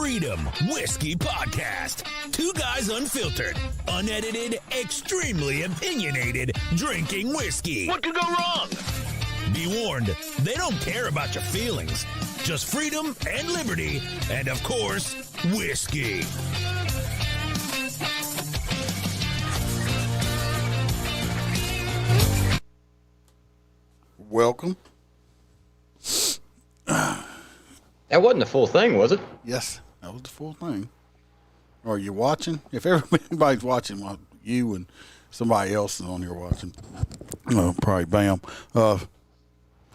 Freedom Whiskey Podcast. Two guys unfiltered, unedited, extremely opinionated, drinking whiskey. What could go wrong? Be warned, they don't care about your feelings. Just freedom and liberty, and of course, whiskey. Welcome. That wasn't the full thing, was it? Yes, that was the full thing. Are you watching? If everybody's watching, well, you and somebody else is on here watching. Probably Bam.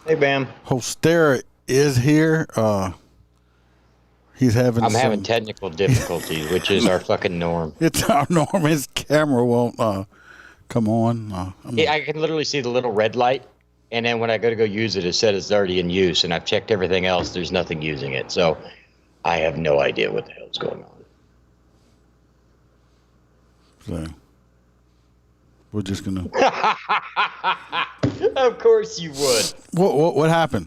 Hey, Bam. Hostera is here. He's having. I'm having technical difficulties, which is our fucking norm. It's our norm. His camera won't come on. Yeah, I can literally see the little red light. And then when I go to use it, it said it's already in use. And I've checked everything else. There's nothing using it. So I have no idea what the hell is going on. So we're just going to. Of course you would. What happened?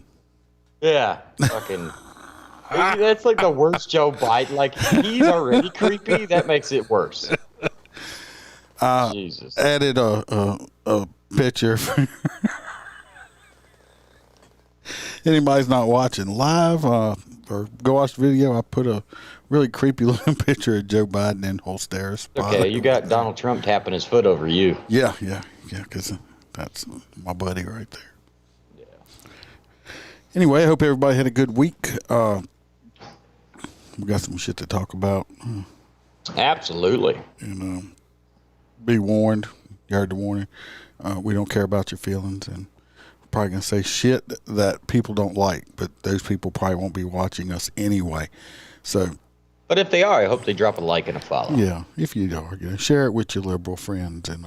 Yeah. Fucking. That's like the worst Joe Biden. Like, he's already creepy. That makes it worse. Jesus. Added a picture. Anybody's not watching live or go watch the video, I put a really creepy looking picture of Joe Biden in Hostera's. Okay, you got Donald Trump tapping his foot over you. Yeah, because that's my buddy right there. Yeah. Anyway, I hope everybody had a good week. We got some shit to talk about. Absolutely. And be warned. You heard the warning. We don't care about your feelings, and probably going to say shit that people don't like, but those people probably won't be watching us anyway. So, but if they are, I hope they drop a like and a follow. Yeah, if you are, share it with your liberal friends, and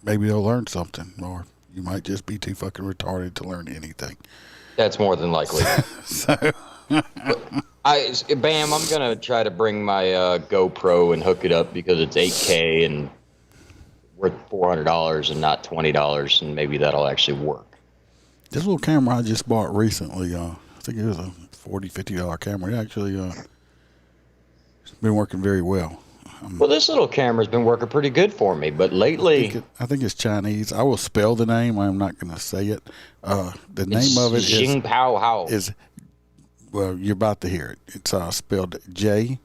maybe they'll learn something, or you might just be too fucking retarded to learn anything. That's more than likely. So, Bam, I'm going to try to bring my GoPro and hook it up because it's 8K and worth $400 and not $20, and maybe that'll actually work. This little camera I just bought recently, I think it was a $40-$50 camera. It actually it's been working very well. Well, this little camera's been working pretty good for me, but lately I think it's Chinese. I will spell the name. I'm not going to say it. The name of it Jing Pao Hao. is, well, you're about to hear it. It's spelled Jiga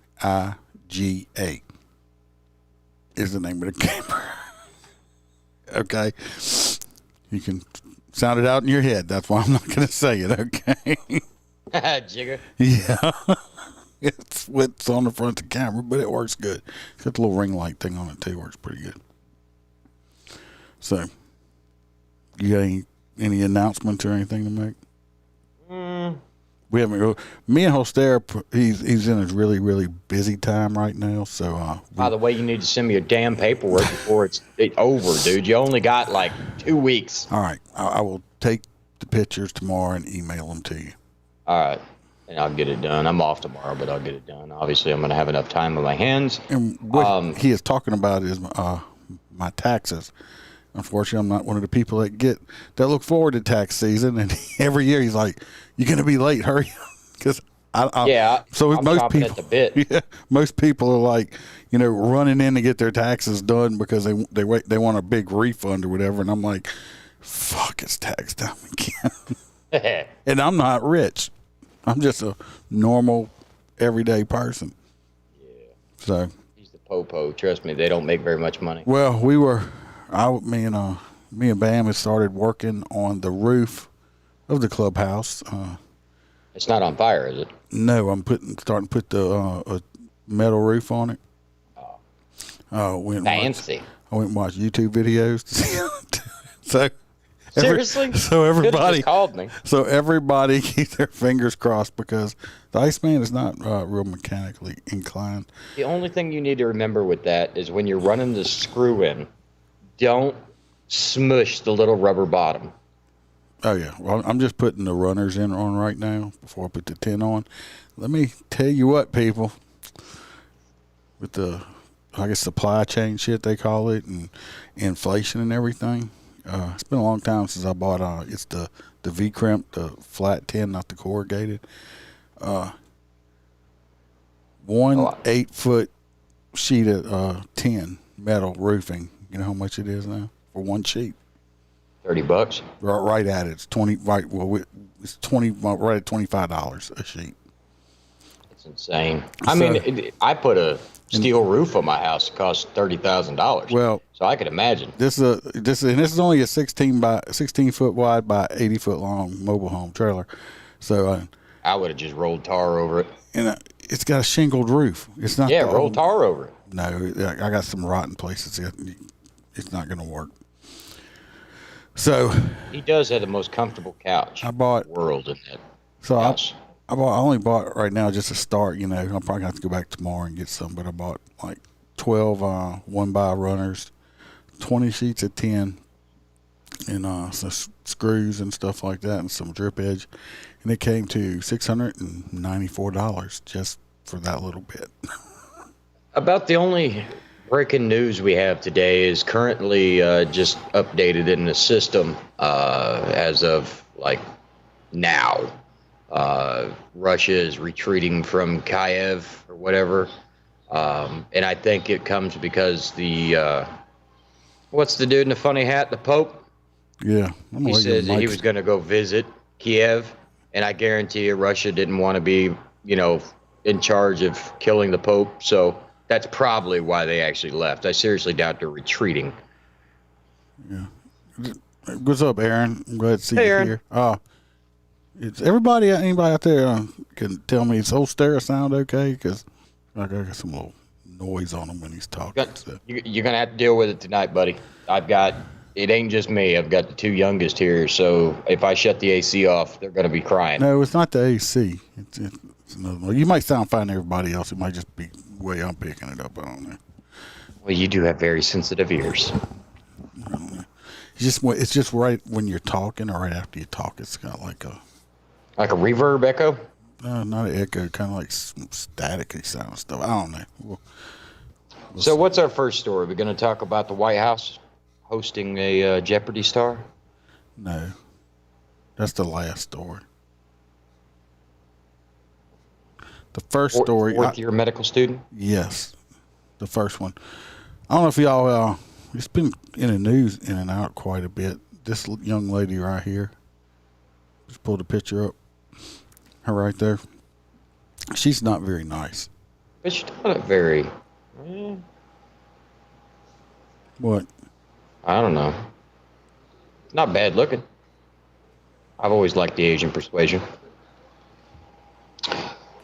is the name of the camera. Okay, you can sound it out in your head. That's why I'm not going to say it. Okay. Jigger. Yeah, it's what's on the front of the camera, but it works good. It's got the little ring light thing on it too. Works pretty good. So, you got any announcements or anything to make? We haven't. Me and Hostera, he's in a really, really busy time right now. So, by the way, you need to send me your damn paperwork before it's over, dude. You only got like 2 weeks. All right, I will take the pictures tomorrow and email them to you. All right, and I'll get it done. I'm off tomorrow, but I'll get it done. Obviously, I'm going to have enough time on my hands. And what he is talking about is my taxes. Unfortunately, I'm not one of the people that look forward to tax season, and every year he's like, "You're going to be late, hurry!" Because So I'm most people, at the bit. Yeah, most people are like, running in to get their taxes done because they want a big refund or whatever, and I'm like, "Fuck, it's tax time again." And I'm not rich. I'm just a normal, everyday person. Yeah. So He's the po-po. Trust me, they don't make very much money. Well, me and Bam had started working on the roof of the clubhouse. It's not on fire, is it? No, I'm starting to put the a metal roof on it. Fancy. I went and watched YouTube videos. Seriously? So everybody just called me. So everybody keep their fingers crossed because the Iceman is not real mechanically inclined. The only thing you need to remember with that is when you're running the screw in, don't smush the little rubber bottom. Oh, yeah. Well, I'm just putting the runners on right now before I put the tin on. Let me tell you what, people, with the, I guess, supply chain shit they call it, and inflation and everything, it's been a long time since I bought, it's the V-crimp, the flat tin, not the corrugated. one Oh, 8-foot sheet of tin metal roofing. You know how much it is now for one sheet? $30. Right at it. It's 20. Right. Well, it's 20. Right at $25 a sheet. It's insane. I mean, I put a steel roof on my house. It cost $30,000. Well, so I could imagine. This is only a 16 foot wide by 80 foot long mobile home trailer. So I would have just rolled tar over it. and it's got a shingled roof. It's not. Yeah, roll tar over it. No, I got some rotten places. It's not going to work. So he does have the most comfortable couch I bought in the world in that so house. I only bought right now just a start. You know, I'm probably going to have to go back tomorrow and get some. But I bought like 12 one-by runners, 20 sheets of tin, and some screws and stuff like that, and some drip edge. And it came to $694 just for that little bit. About the only breaking news we have today is currently just updated in the system as of like now. Russia is retreating from Kiev or whatever. And I think it comes because the, what's the dude in the funny hat, the Pope? Yeah. He said he was going to go visit Kiev. And I guarantee you Russia didn't want to be, in charge of killing the Pope. So that's probably why they actually left. I seriously doubt they're retreating. Yeah. What's up, Aaron? I'm glad to see you Aaron. here. It's anybody out there can tell me is old stereo sound okay? Because I got some little noise on him when he's talking. You're going to have to deal with it tonight, buddy. It ain't just me. I've got the two youngest here. So if I shut the AC off, they're going to be crying. No, it's not the AC. It's another one. You might sound fine to everybody else. It might just be the way I'm picking it up. I don't know. Well, you do have very sensitive ears. I don't know. It's just right when you're talking or right after you talk. It's got like a reverb echo? Not an echo, kind of like some staticky sound stuff. I don't know. We'll so what's our first story? We're going to talk about the White House hosting a Jeopardy star? No. That's the last story. The first story. Fourth-year medical student? Yes. The first one. I don't know if y'all, it's been in the news in and out quite a bit. This young lady right here. Just pulled a picture up. Her right there. She's not very nice. But she's not very... What? I don't know. Not bad looking. I've always liked the Asian persuasion.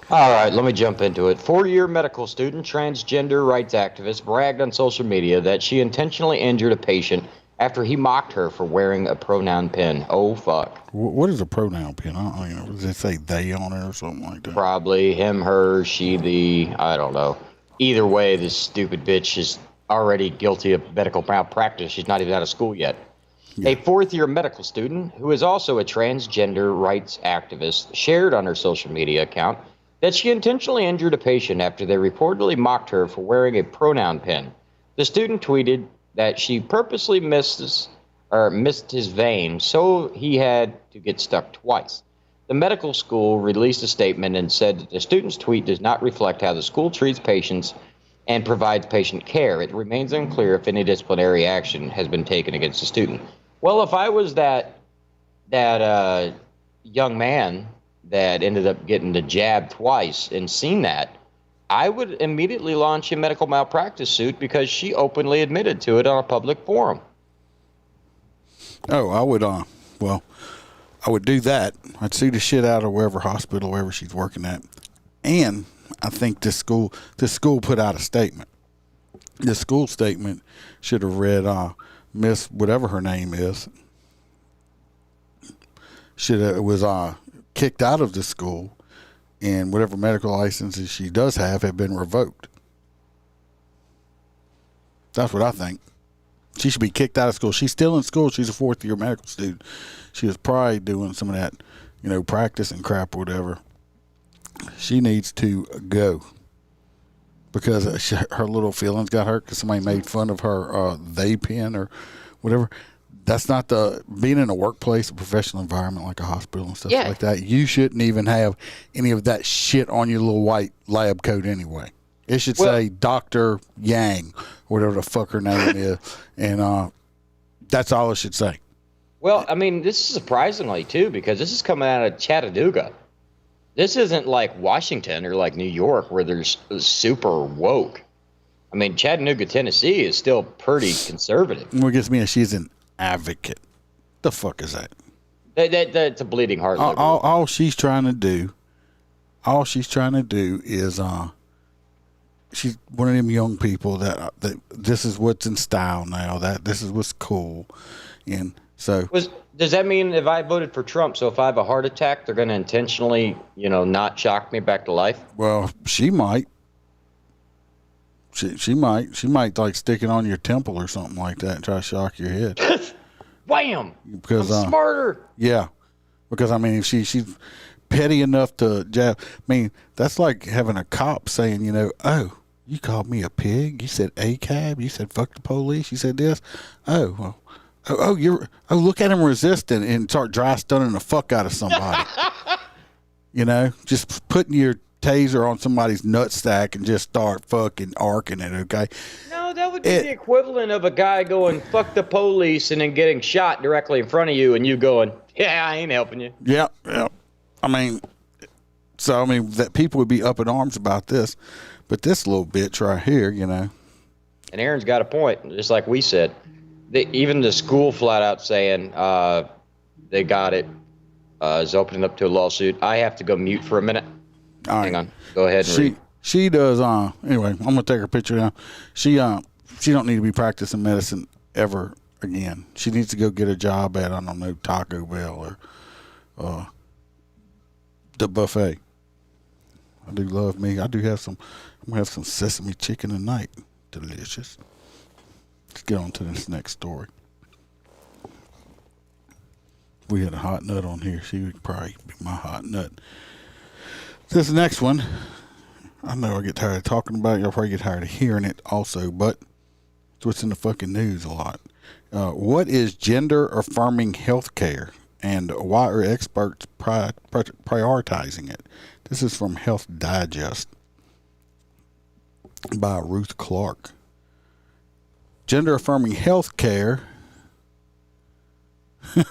All right, let me jump into it. 4-year medical student, transgender rights activist, bragged on social media that she intentionally injured a patient after he mocked her for wearing a pronoun pin. Oh, fuck. What is a pronoun pin? I don't know. Does it say they on it or something like that? Probably him, her, she, the, I don't know. Either way, this stupid bitch is already guilty of medical malpractice. She's not even out of school yet. Yeah. A 4th-year medical student, who is also a transgender rights activist, shared on her social media account that she intentionally injured a patient after they reportedly mocked her for wearing a pronoun pin. The student tweeted that she purposely missed his vein, so he had to get stuck twice. The medical school released a statement and said that the student's tweet does not reflect how the school treats patients and provides patient care. It remains unclear if any disciplinary action has been taken against the student. Well, if I was that young man that ended up getting the jab twice and seen that, I would immediately launch a medical malpractice suit because she openly admitted to it on a public forum. Oh, I would, I would do that. I'd sue the shit out of wherever hospital, wherever she's working at. And I think this school put out a statement. The school statement should have read, Miss whatever her name is, was kicked out of the school, and whatever medical licenses she does have been revoked. That's what I think. She should be kicked out of school. She's still in school. She's a 4th-year medical student. She was probably doing some of that, practice and crap or whatever. She needs to go because her little feelings got hurt because somebody made fun of her they pin or whatever. That's not being in a workplace, a professional environment like a hospital and stuff Yeah. like that. You shouldn't even have any of that shit on your little white lab coat anyway. It should say Dr. Yang, whatever the fuck her name is, and that's all it should say. Well, I mean, this is surprisingly too, because this is coming out of Chattanooga. This isn't like Washington or like New York where there's super woke. I mean, Chattanooga, Tennessee is still pretty conservative. What gets me is she's an advocate. The fuck is that? That's a bleeding heart. All she's trying to do is she's one of them young people that this is what's in style now. That this is what's cool, and so does that mean if I voted for Trump, so if I have a heart attack, they're going to intentionally, not shock me back to life? Well, she might. She might like stick it on your temple or something like that and try to shock your head. Wham! Because I'm smarter. Yeah, because I mean, if she's petty enough to jab, I mean, that's like having a cop saying, oh, you called me a pig. You said a cab. You said fuck the police. You said this. Oh, well. Look at him resisting and start dry stunning the fuck out of somebody. Just putting your taser on somebody's nutsack and just start fucking arcing it, okay? No, that would be the equivalent of a guy going, fuck the police, and then getting shot directly in front of you and you going, yeah, I ain't helping you. Yeah. I mean, that people would be up in arms about this, but this little bitch right here, And Aaron's got a point, just like we said. Even the school flat out saying they got it is opening up to a lawsuit. I have to go mute for a minute. All right. Hang on. Go ahead and read. She does. Anyway, I'm gonna take her picture now. She don't need to be practicing medicine ever again. She needs to go get a job at, I don't know, Taco Bell or the buffet. I do love me. I do have some. I'm gonna have some sesame chicken tonight. Delicious. Let's get on to this next story. If we had a hot nut on here, she would probably be my hot nut. This next one, I know I get tired of talking about it. Y'all probably get tired of hearing it also, but it's what's in the fucking news a lot. What is gender-affirming health care, and why are experts prioritizing it? This is from Health Digest by Ruth Clark. Gender-affirming health care.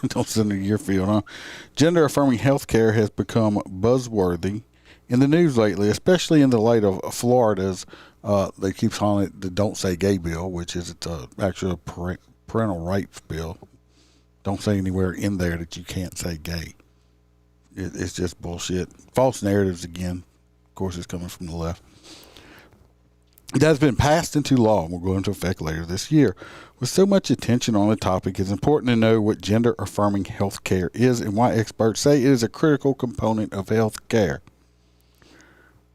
Don't send it to your field, huh? Gender-affirming health care has become buzzworthy in the news lately, especially in the light of Florida's, they keep calling it the Don't Say Gay bill, which is actually a parental rights bill. Don't say anywhere in there that you can't say gay. It's just bullshit. False narratives again. Of course, it's coming from the left. It has been passed into law and will go into effect later this year. With so much attention on the topic, it's important to know what gender-affirming health care is and why experts say it is a critical component of health care.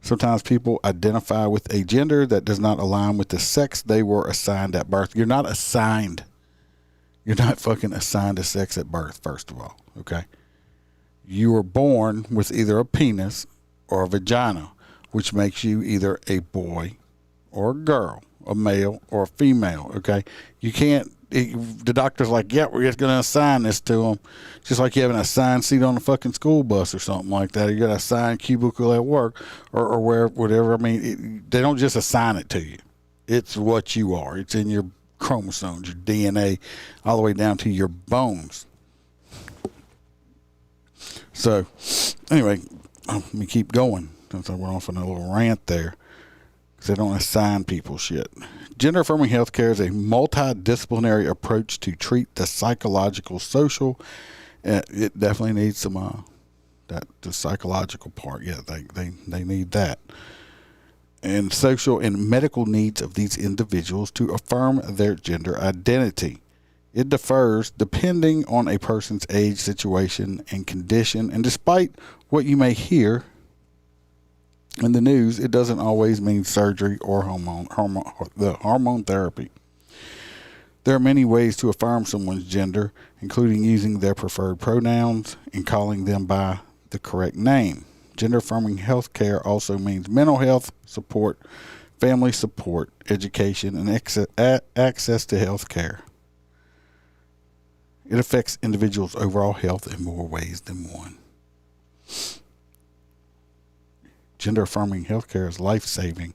Sometimes people identify with a gender that does not align with the sex they were assigned at birth. You're not assigned. You're not fucking assigned a sex at birth, first of all, okay? You were born with either a penis or a vagina, which makes you either a boy or a girl, a male or a female, okay? You can't, the doctor's like, yeah, we're just going to assign this to them. Just like you have an assigned seat on a fucking school bus or something like that. You got an assigned cubicle at work or whatever. I mean, they don't just assign it to you. It's what you are. It's in your chromosomes, your DNA, all the way down to your bones. So, anyway, let me keep going. Since I went off on a little rant there. Because they don't assign people shit. Gender-affirming healthcare is a multidisciplinary approach to treat the psychological, social. It definitely needs some the psychological part. Yeah, they need that. And social and medical needs of these individuals to affirm their gender identity. It differs depending on a person's age, situation, and condition. And despite what you may hear in the news, it doesn't always mean surgery or hormone therapy. There are many ways to affirm someone's gender, including using their preferred pronouns and calling them by the correct name. Gender-affirming health care also means mental health support, family support, education, and access to health care. It affects individuals' overall health in more ways than one. Gender-affirming healthcare is life-saving.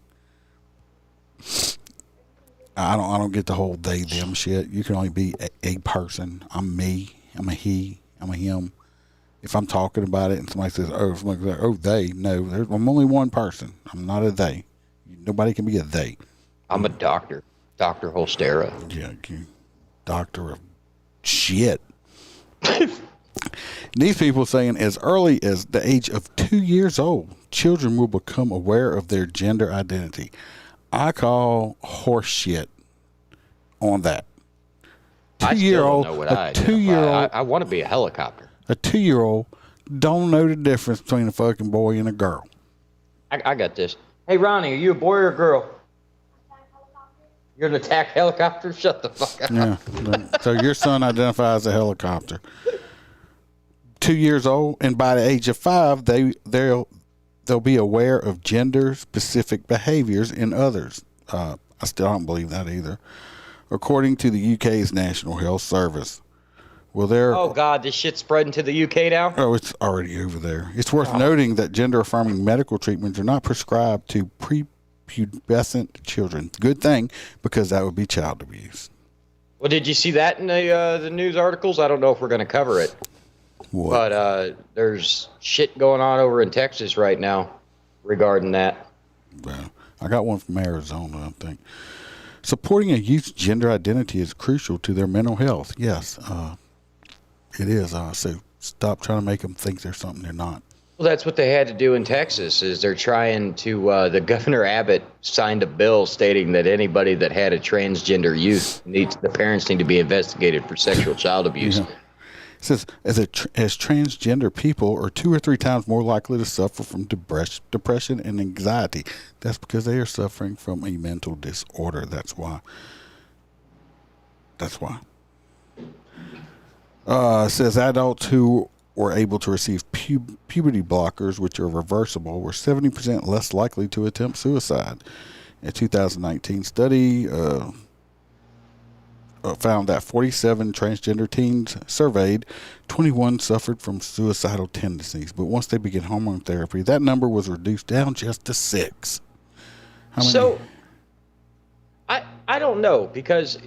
I don't get the whole they them shit. You can only be a person. I'm me. I'm a he. I'm a him. If I'm talking about it and somebody says, "Oh, they," no, I'm only one person. I'm not a they. Nobody can be a they. I'm a doctor, Dr. Holstera. Yeah, doctor of shit. These people saying as early as the age of 2 years old, children will become aware of their gender identity. I call horse shit on that. I still don't know what I do. 2-year-old. I want to be a helicopter. A 2-year-old don't know the difference between a fucking boy and a girl. I got this. Hey, Ronnie, are you a boy or a girl? You're an attack helicopter? Shut the fuck up. Yeah. So your son identifies as a helicopter. 2 years old, and by the age of 5, they'll be aware of gender-specific behaviors in others. I still don't believe that either. According to the UK's National Health Service. Well, oh, God, this shit's spreading to the UK now? Oh, it's already over there. It's worth noting that gender-affirming medical treatments are not prescribed to prepubescent children. Good thing, because that would be child abuse. Well, did you see that in the news articles? I don't know if we're going to cover it. What? But there's shit going on over in Texas right now regarding that. Well, I got one from Arizona, I think. Supporting a youth's gender identity is crucial to their mental health. Yes, it is. So stop trying to make them think they're something they're not. Well, that's what they had to do in Texas. Is they're trying to. The Governor Abbott signed a bill stating that anybody that had a transgender youth the parents need to be investigated for sexual child abuse. Yeah. It says as transgender people are 2 or 3 times more likely to suffer from depression and anxiety. That's because they are suffering from a mental disorder. That's why. It says adults who were able to receive puberty blockers, which are reversible, were 70% less likely to attempt suicide. A 2019 study found that 47 transgender teens surveyed, 21 suffered from suicidal tendencies. But once they began hormone therapy, that number was reduced down just to 6. How many? So, I don't know, because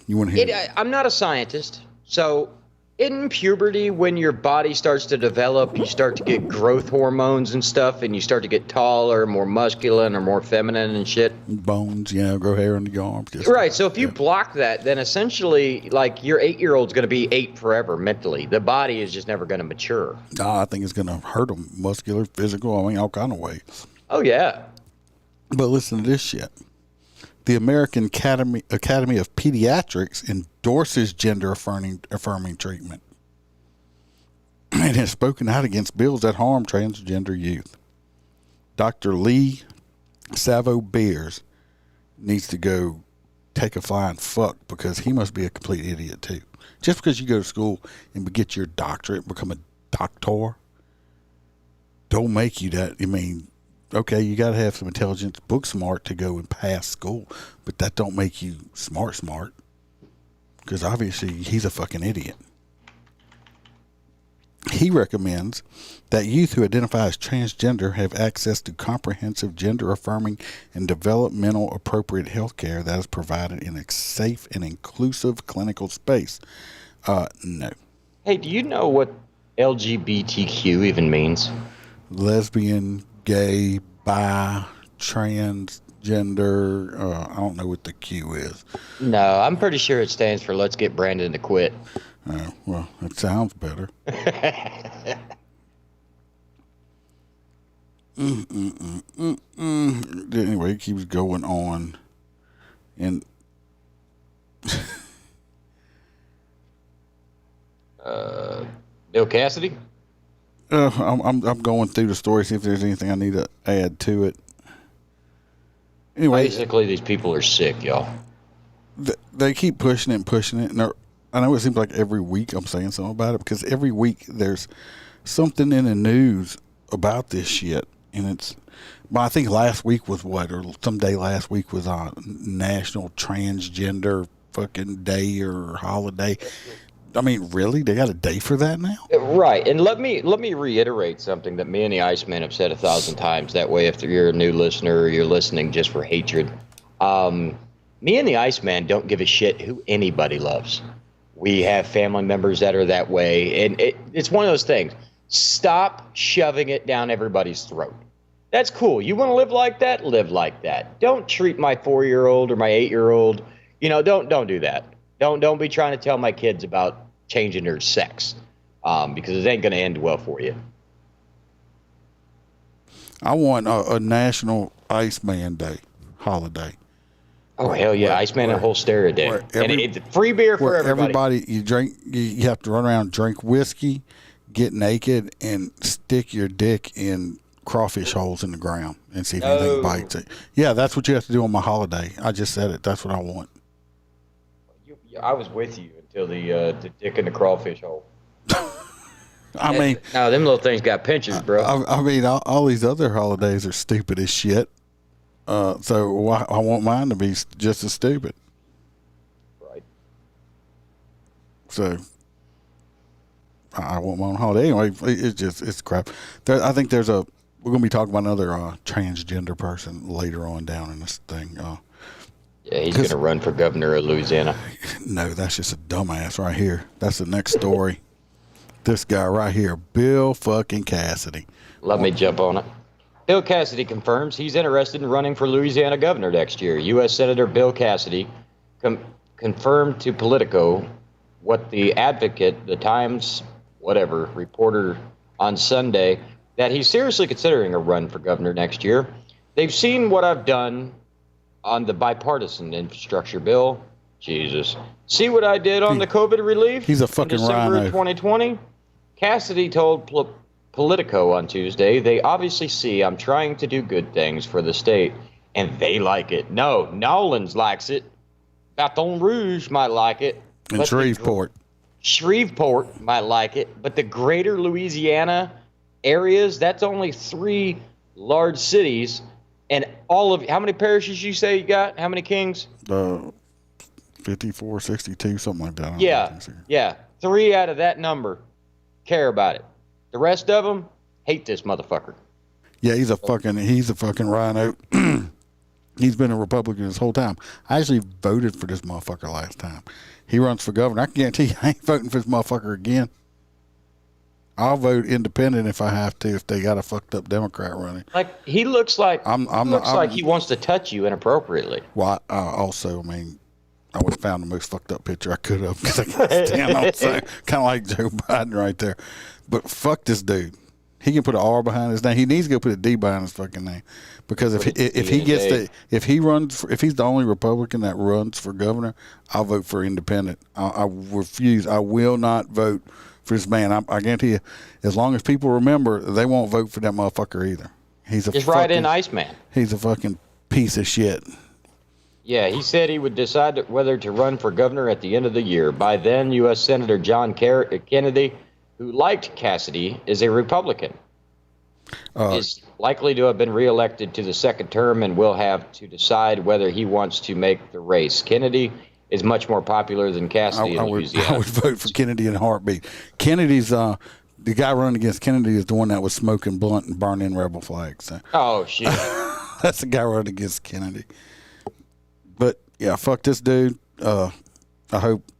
You want to hear? I'm not a scientist, so in puberty, when your body starts to develop, you start to get growth hormones and stuff, and you start to get taller, more masculine, or more feminine and shit. Bones, grow hair under your arms. Right, so if you block that, then essentially, like, your 8-year-old's going to be 8 forever mentally. The body is just never going to mature. I think it's going to hurt them, muscular, physical, all kind of ways. Oh, yeah. But listen to this shit. The American Academy of Pediatrics endorses gender-affirming treatment and has spoken out against bills that harm transgender youth. Dr. Lee Savo-Beers needs to go take a flying fuck because he must be a complete idiot too. Just because you go to school and get your doctorate, become a doctor, don't make you that. I mean, okay, you got to have some intelligence, book smart to go and pass school, but that don't make you smart, because obviously he's a fucking idiot. He recommends that youth who identify as transgender have access to comprehensive gender-affirming and developmental appropriate health care that is provided in a safe and inclusive clinical space. No. Hey, do you know what LGBTQ even means? Lesbian, gay, bi, transgender. I don't know what the Q is. No, I'm pretty sure it stands for Let's Get Brandon to Quit. Well, it sounds better. Anyway, it keeps going on. And Bill Cassidy? I'm going through the story, see if there's anything I need to add to it. Anyway, basically, these people are sick, y'all. They keep pushing it, and I know it seems like every week I'm saying something about it, because every week there's something in the news about this shit, and I think last week was or some day last week was on National Transgender fucking day or holiday. I mean, really? They got a day for that now? Right. And let me reiterate something that me and the Iceman have said 1,000 times. That way, if you're a new listener or you're listening just for hatred, me and the Iceman don't give a shit who anybody loves. We have family members that are that way. And it's one of those things. Stop shoving it down everybody's throat. That's cool. You want to live like that? Live like that. Don't treat my 4-year-old or my 8-year-old. Don't do that. Don't be trying to tell my kids about changing their sex, because it ain't going to end well for you. I want a National Iceman Day holiday. Oh, hell yeah. Iceman and Holsteria Day. And it's free beer for everybody. You have to run around and drink whiskey, get naked, and stick your dick in crawfish holes in the ground and see if anything bites it. Yeah, that's what you have to do on my holiday. I just said it. That's what I want. I was with you until the dick in the crawfish hole. I mean, no, them little things got pinchers, bro. I mean, all these other holidays are stupid as shit. So I want mine to be just as stupid. Right. So I want my own holiday anyway. It's crap. I think we're going to be talking about another transgender person later on down in this thing. Yeah, he's going to run for governor of Louisiana. No, that's just a dumbass right here. That's the next story. This guy right here, Bill fucking Cassidy. Let me jump on it. Bill Cassidy confirms he's interested in running for Louisiana governor next year. U.S. Senator Bill Cassidy confirmed to Politico what the Advocate, the Times, whatever, reporter on Sunday that he's seriously considering a run for governor next year. They've seen what I've done on the bipartisan infrastructure bill. Jesus. See what I did on the COVID relief? He's a fucking in December rhino. of 2020? Cassidy told Politico on Tuesday, they obviously see I'm trying to do good things for the state, and they like it. No, Nolans likes it. Baton Rouge might like it. And Shreveport. Shreveport might like it, but the greater Louisiana areas, that's only 3 large cities. And how many parishes you say you got? How many kings? 54, 62, something like that. Yeah. 3 out of that number care about it. The rest of them hate this motherfucker. Yeah, he's a fucking rhino. He's been a Republican his whole time. I actually voted for this motherfucker last time. He runs for governor. I can guarantee you I ain't voting for this motherfucker again. I'll vote independent if I have to, if they got a fucked up Democrat running. Like, he looks like he wants to touch you inappropriately. Well, also, I mean, I would have found the most fucked up picture I could have because I can't stand on saying, kind of like Joe Biden right there. But fuck this dude. He can put an R behind his name. He needs to go put a D behind his fucking name, because if he's the only Republican that runs for governor, I'll vote for independent. I refuse. I will not vote for this man. I guarantee you, as long as people remember, they won't vote for that motherfucker either. Just right in Iceman. He's a fucking piece of shit. Yeah, he said he would decide whether to run for governor at the end of the year. By then, U.S. Senator John Kennedy, who liked Cassidy, is a Republican. Is likely to have been reelected to the second term and will have to decide whether he wants to make the race. Kennedy is much more popular than Cassidy in Louisiana. I would vote for Kennedy in a heartbeat. Kennedy's the guy running against Kennedy is the one that was smoking blunt and burning rebel flags. So. Oh shit! That's the guy running against Kennedy. But yeah, fuck this dude. I hope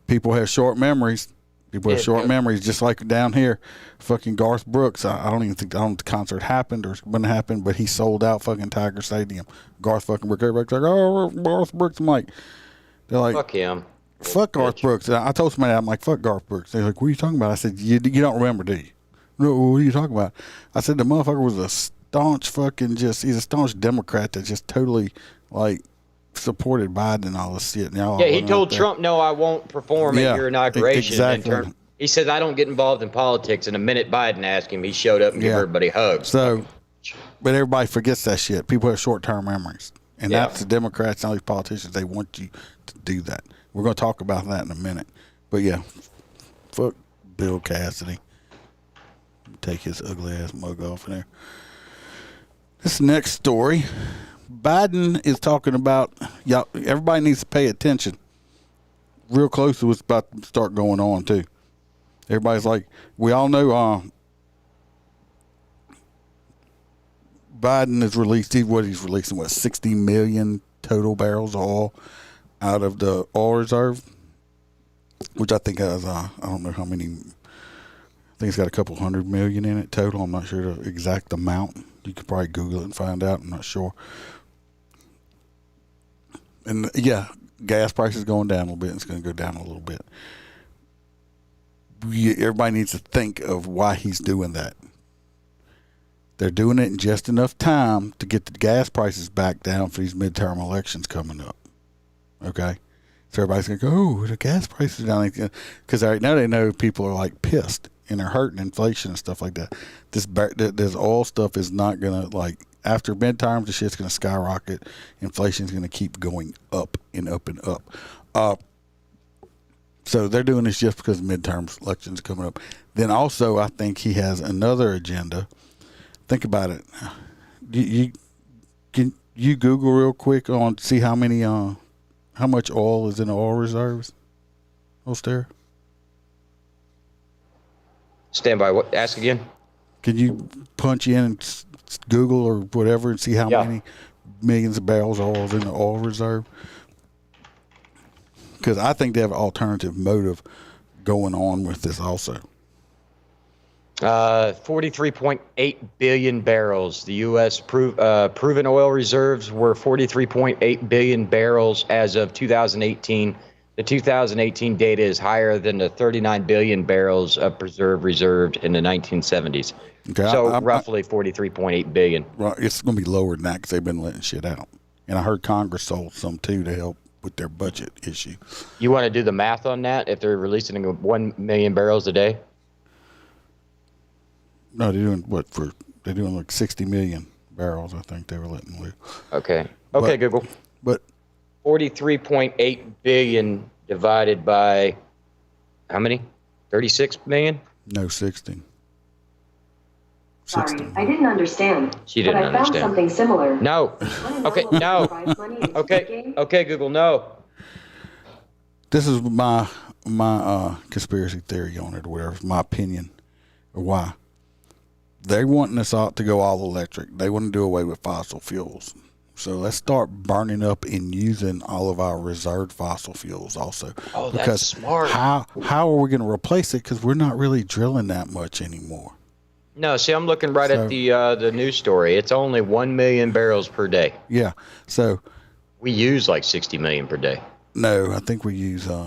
people have short memories. People have short memories, just like down here. Fucking Garth Brooks. I don't know if the concert happened or when it happened, but he sold out fucking Tiger Stadium. Garth fucking Brooks. Everybody's like, oh, Garth Brooks. I'm like, they're like, fuck him. Fuck Garth Brooks. I told somebody, I'm like, fuck Garth Brooks. They're like, what are you talking about? I said, you don't remember, do you? No, what are you talking about? I said, the motherfucker was a staunch he's a staunch Democrat that just totally, like, supported Biden and all this shit. And he told Trump, no, I won't perform at your inauguration. Exactly. He said, I don't get involved in politics. And the minute Biden asked him, he showed up and gave everybody hugs. So, but everybody forgets that shit. People have short-term memories. And that's the Democrats and all these politicians. They want you to do that. We're going to talk about that in a minute. But yeah, fuck Bill Cassidy. Take his ugly ass mug off in there. This next story, Biden is talking about, y'all, everybody needs to pay attention real close to what's about to start going on, too. Everybody's like, we all know Biden has released, he's releasing, 60 million total barrels of oil out of the oil reserve, which I think has, I don't know how many, I think it's got a couple 100 million in it total. I'm not sure the exact amount. You could probably Google it and find out. I'm not sure. And yeah, gas prices going down a little bit. It's going to go down a little bit. Everybody needs to think of why he's doing that. They're doing it in just enough time to get the gas prices back down for these midterm elections coming up. Okay? So everybody's going to go, oh, the gas prices are down. Because right now they know people are like pissed and they're hurting inflation and stuff like that. This oil stuff is not going to, like, after midterms, the shit's going to skyrocket. Inflation's going to keep going up and up and up. So they're doing this just because midterms elections are coming up. Then also, I think he has another agenda. Think about it. Can you Google real quick on see how much oil is in the oil reserves? Holster? Stand by. What? Ask again. Can you punch in and Google or whatever and see how many millions of barrels of oil is in the oil reserve? Because I think they have an alternative motive going on with this also. 43.8 billion barrels. The U.S. proven oil reserves were 43.8 billion barrels as of 2018. The 2018 data is higher than the 39 billion barrels of preserved reserved in the 1970s. Okay, so roughly 43.8 billion. Right, it's going to be lower than that because they've been letting shit out. And I heard Congress sold some too to help with their budget issue. You want to do the math on that? If they're releasing 1 million barrels a day? No, they're doing like 60 million barrels. I think they were letting loose. Okay, Google. But 43.8 billion divided by how many? 36 million? No, 60. Sorry, I didn't understand. She didn't but I understand. found something similar. No. Okay, no. Okay, Google, no. This is my conspiracy theory on it or whatever, my opinion or why. They're wanting us all to go all electric. They want to do away with fossil fuels. So let's start burning up and using all of our reserved fossil fuels also. Oh, because that's smart. How are we going to replace it? Because we're not really drilling that much anymore. No, see, I'm looking at the news story. It's only 1 million barrels per day. Yeah. So we use like 60 million per day. No, I think we use 3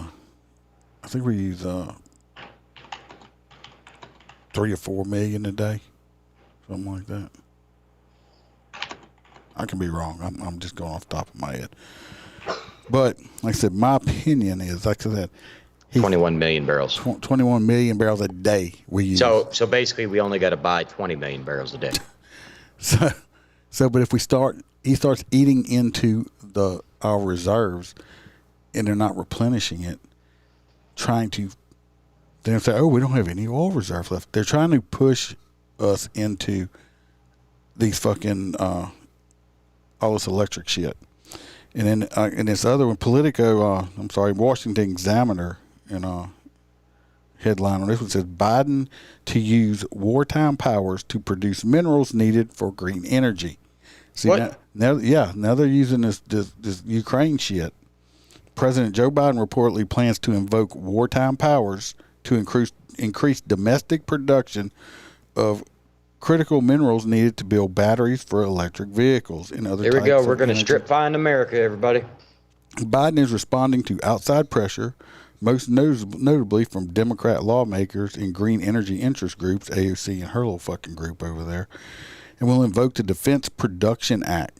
or 4 million a day. Something like that. I can be wrong. I'm just going off the top of my head. But like I said, my opinion is, like I said, 21 million barrels. 21 million barrels a day we use. So basically, we only got to buy 20 million barrels a day. But if he starts eating into our reserves, and they're not replenishing it, they'll say, oh, we don't have any oil reserve left. They're trying to push us into these fucking all this electric shit. And then in this other one, Washington Examiner, headline on this one says, Biden to use wartime powers to produce minerals needed for green energy. See, what? Now they're using this Ukraine shit. President Joe Biden reportedly plans to invoke wartime powers to increase domestic production of critical minerals needed to build batteries for electric vehicles and other types of energy. Here we go. We're going to strip find America, everybody. Biden is responding to outside pressure, most notably from Democrat lawmakers and green energy interest groups, AOC and her little fucking group over there, and will invoke the Defense Production Act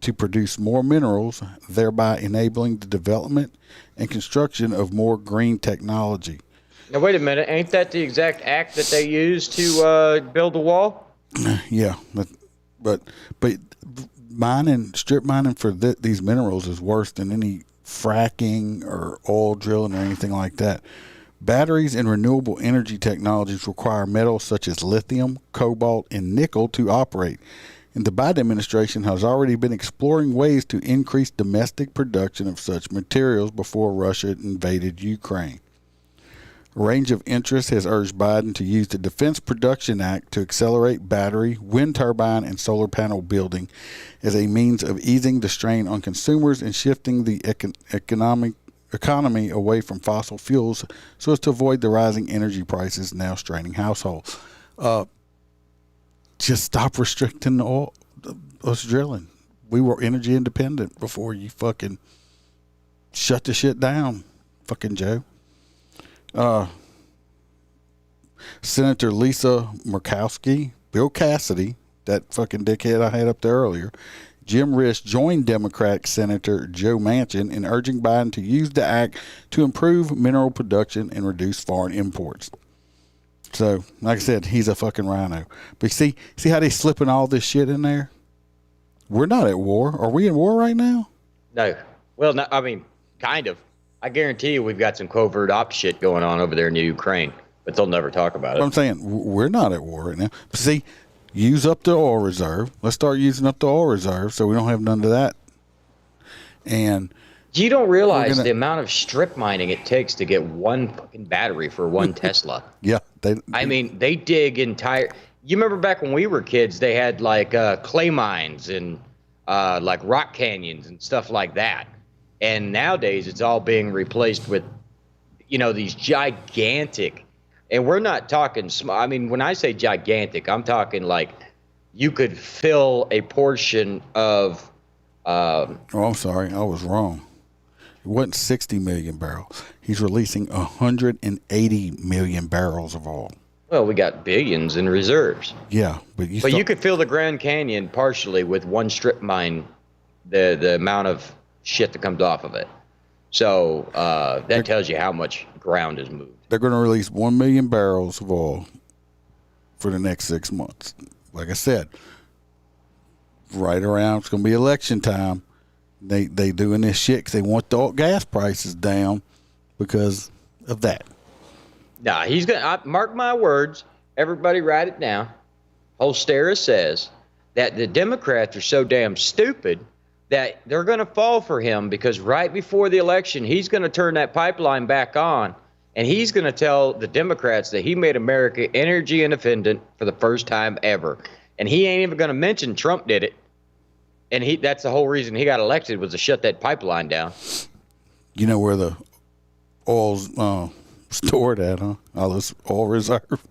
to produce more minerals, thereby enabling the development and construction of more green technology. Now, wait a minute. Ain't that the exact act that they used to build the wall? Yeah, but strip mining for these minerals is worse than any fracking or oil drilling or anything like that. Batteries and renewable energy technologies require metals such as lithium, cobalt, and nickel to operate. and the Biden administration has already been exploring ways to increase domestic production of such materials before Russia invaded Ukraine. A range of interests has urged Biden to use the Defense Production Act to accelerate battery, wind turbine, and solar panel building as a means of easing the strain on consumers and shifting the economy away from fossil fuels so as to avoid the rising energy prices now straining households. Just stop restricting us drilling. We were energy independent before you fucking shut the shit down, fucking Joe. Senator Lisa Murkowski, Bill Cassidy, that fucking dickhead I had up there earlier, Jim Risch joined Democratic Senator Joe Manchin in urging Biden to use the act to improve mineral production and reduce foreign imports. So, like I said, he's a fucking rhino. But see how they slipping all this shit in there? We're not at war. Are we in war right now? No. Well, no, I mean, kind of. I guarantee you we've got some covert ops shit going on over there in the Ukraine, but they'll never talk about it. But I'm saying we're not at war right now. But see, use up the oil reserve. Let's start using up the oil reserve so we don't have none of that. And you don't realize the amount of strip mining it takes to get one fucking battery for one Tesla. Yeah. They dig entire... You remember back when we were kids, they had like clay mines and like rock canyons and stuff like that. And nowadays it's all being replaced with, these gigantic... And we're not talking small. I mean, when I say gigantic, I'm talking like you could fill a portion of... I'm sorry. I was wrong. It wasn't 60 million barrels. He's releasing 180 million barrels of oil. Well, we got billions in reserves. Yeah, but you could fill the Grand Canyon partially with one strip mine, the amount of shit that comes off of it. So that tells you how much ground is moved. They're going to release 1 million barrels of oil for the next 6 months. Like I said, right around, it's going to be election time. They doing this shit because they want the gas prices down because of that. Nah, he's going to, mark my words, everybody write it down. Holstera says that the Democrats are so damn stupid that they're going to fall for him because right before the election, he's going to turn that pipeline back on, and he's going to tell the Democrats that he made America energy independent for the first time ever. And he ain't even going to mention Trump did it. And that's the whole reason he got elected was to shut that pipeline down. You know where the oil's stored at, huh? All this oil reserve.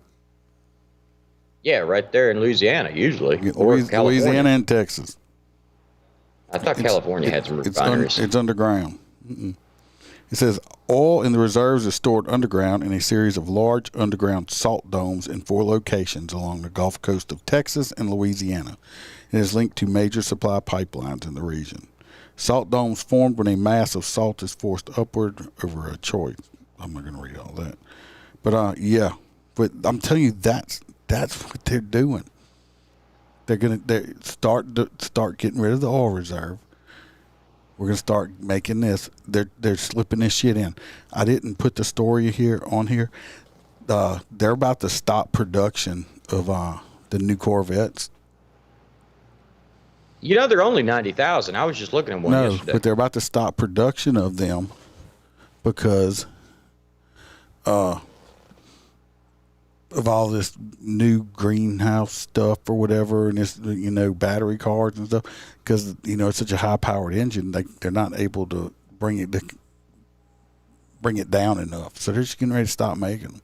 Yeah, right there in Louisiana, usually. Or Louisiana and Texas. I thought California had some refineries. It's underground. Mm-mm. It says oil in the reserves is stored underground in a series of large underground salt domes in 4 locations along the Gulf Coast of Texas and Louisiana. It is linked to major supply pipelines in the region. Salt domes formed when a mass of salt is forced upward over a choice. I'm not going to read all that. But, yeah. But I'm telling you, that's what they're doing. They're going to start getting rid of the oil reserve. We're going to start making this. They're slipping this shit in. I didn't put the story on here. They're about to stop production of the new Corvettes. They're only 90,000. I was just looking at one yesterday. But they're about to stop production of them because of all this new greenhouse stuff or whatever, and this battery cars and stuff. Because it's such a high powered engine, they're not able to bring it down enough. So they're just getting ready to stop making them.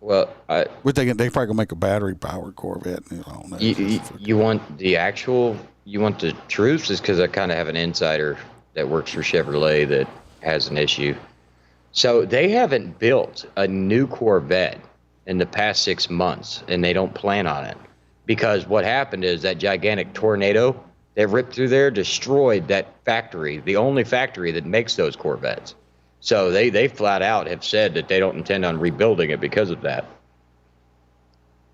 Well, they probably gonna make a battery powered Corvette. I don't know. You want the truth? Is because I kind of have an insider that works for Chevrolet that has an issue. So they haven't built a new Corvette in the past 6 months, and they don't plan on it because what happened is that gigantic tornado that ripped through there destroyed that factory, the only factory that makes those Corvettes. So they flat out have said that they don't intend on rebuilding it because of that.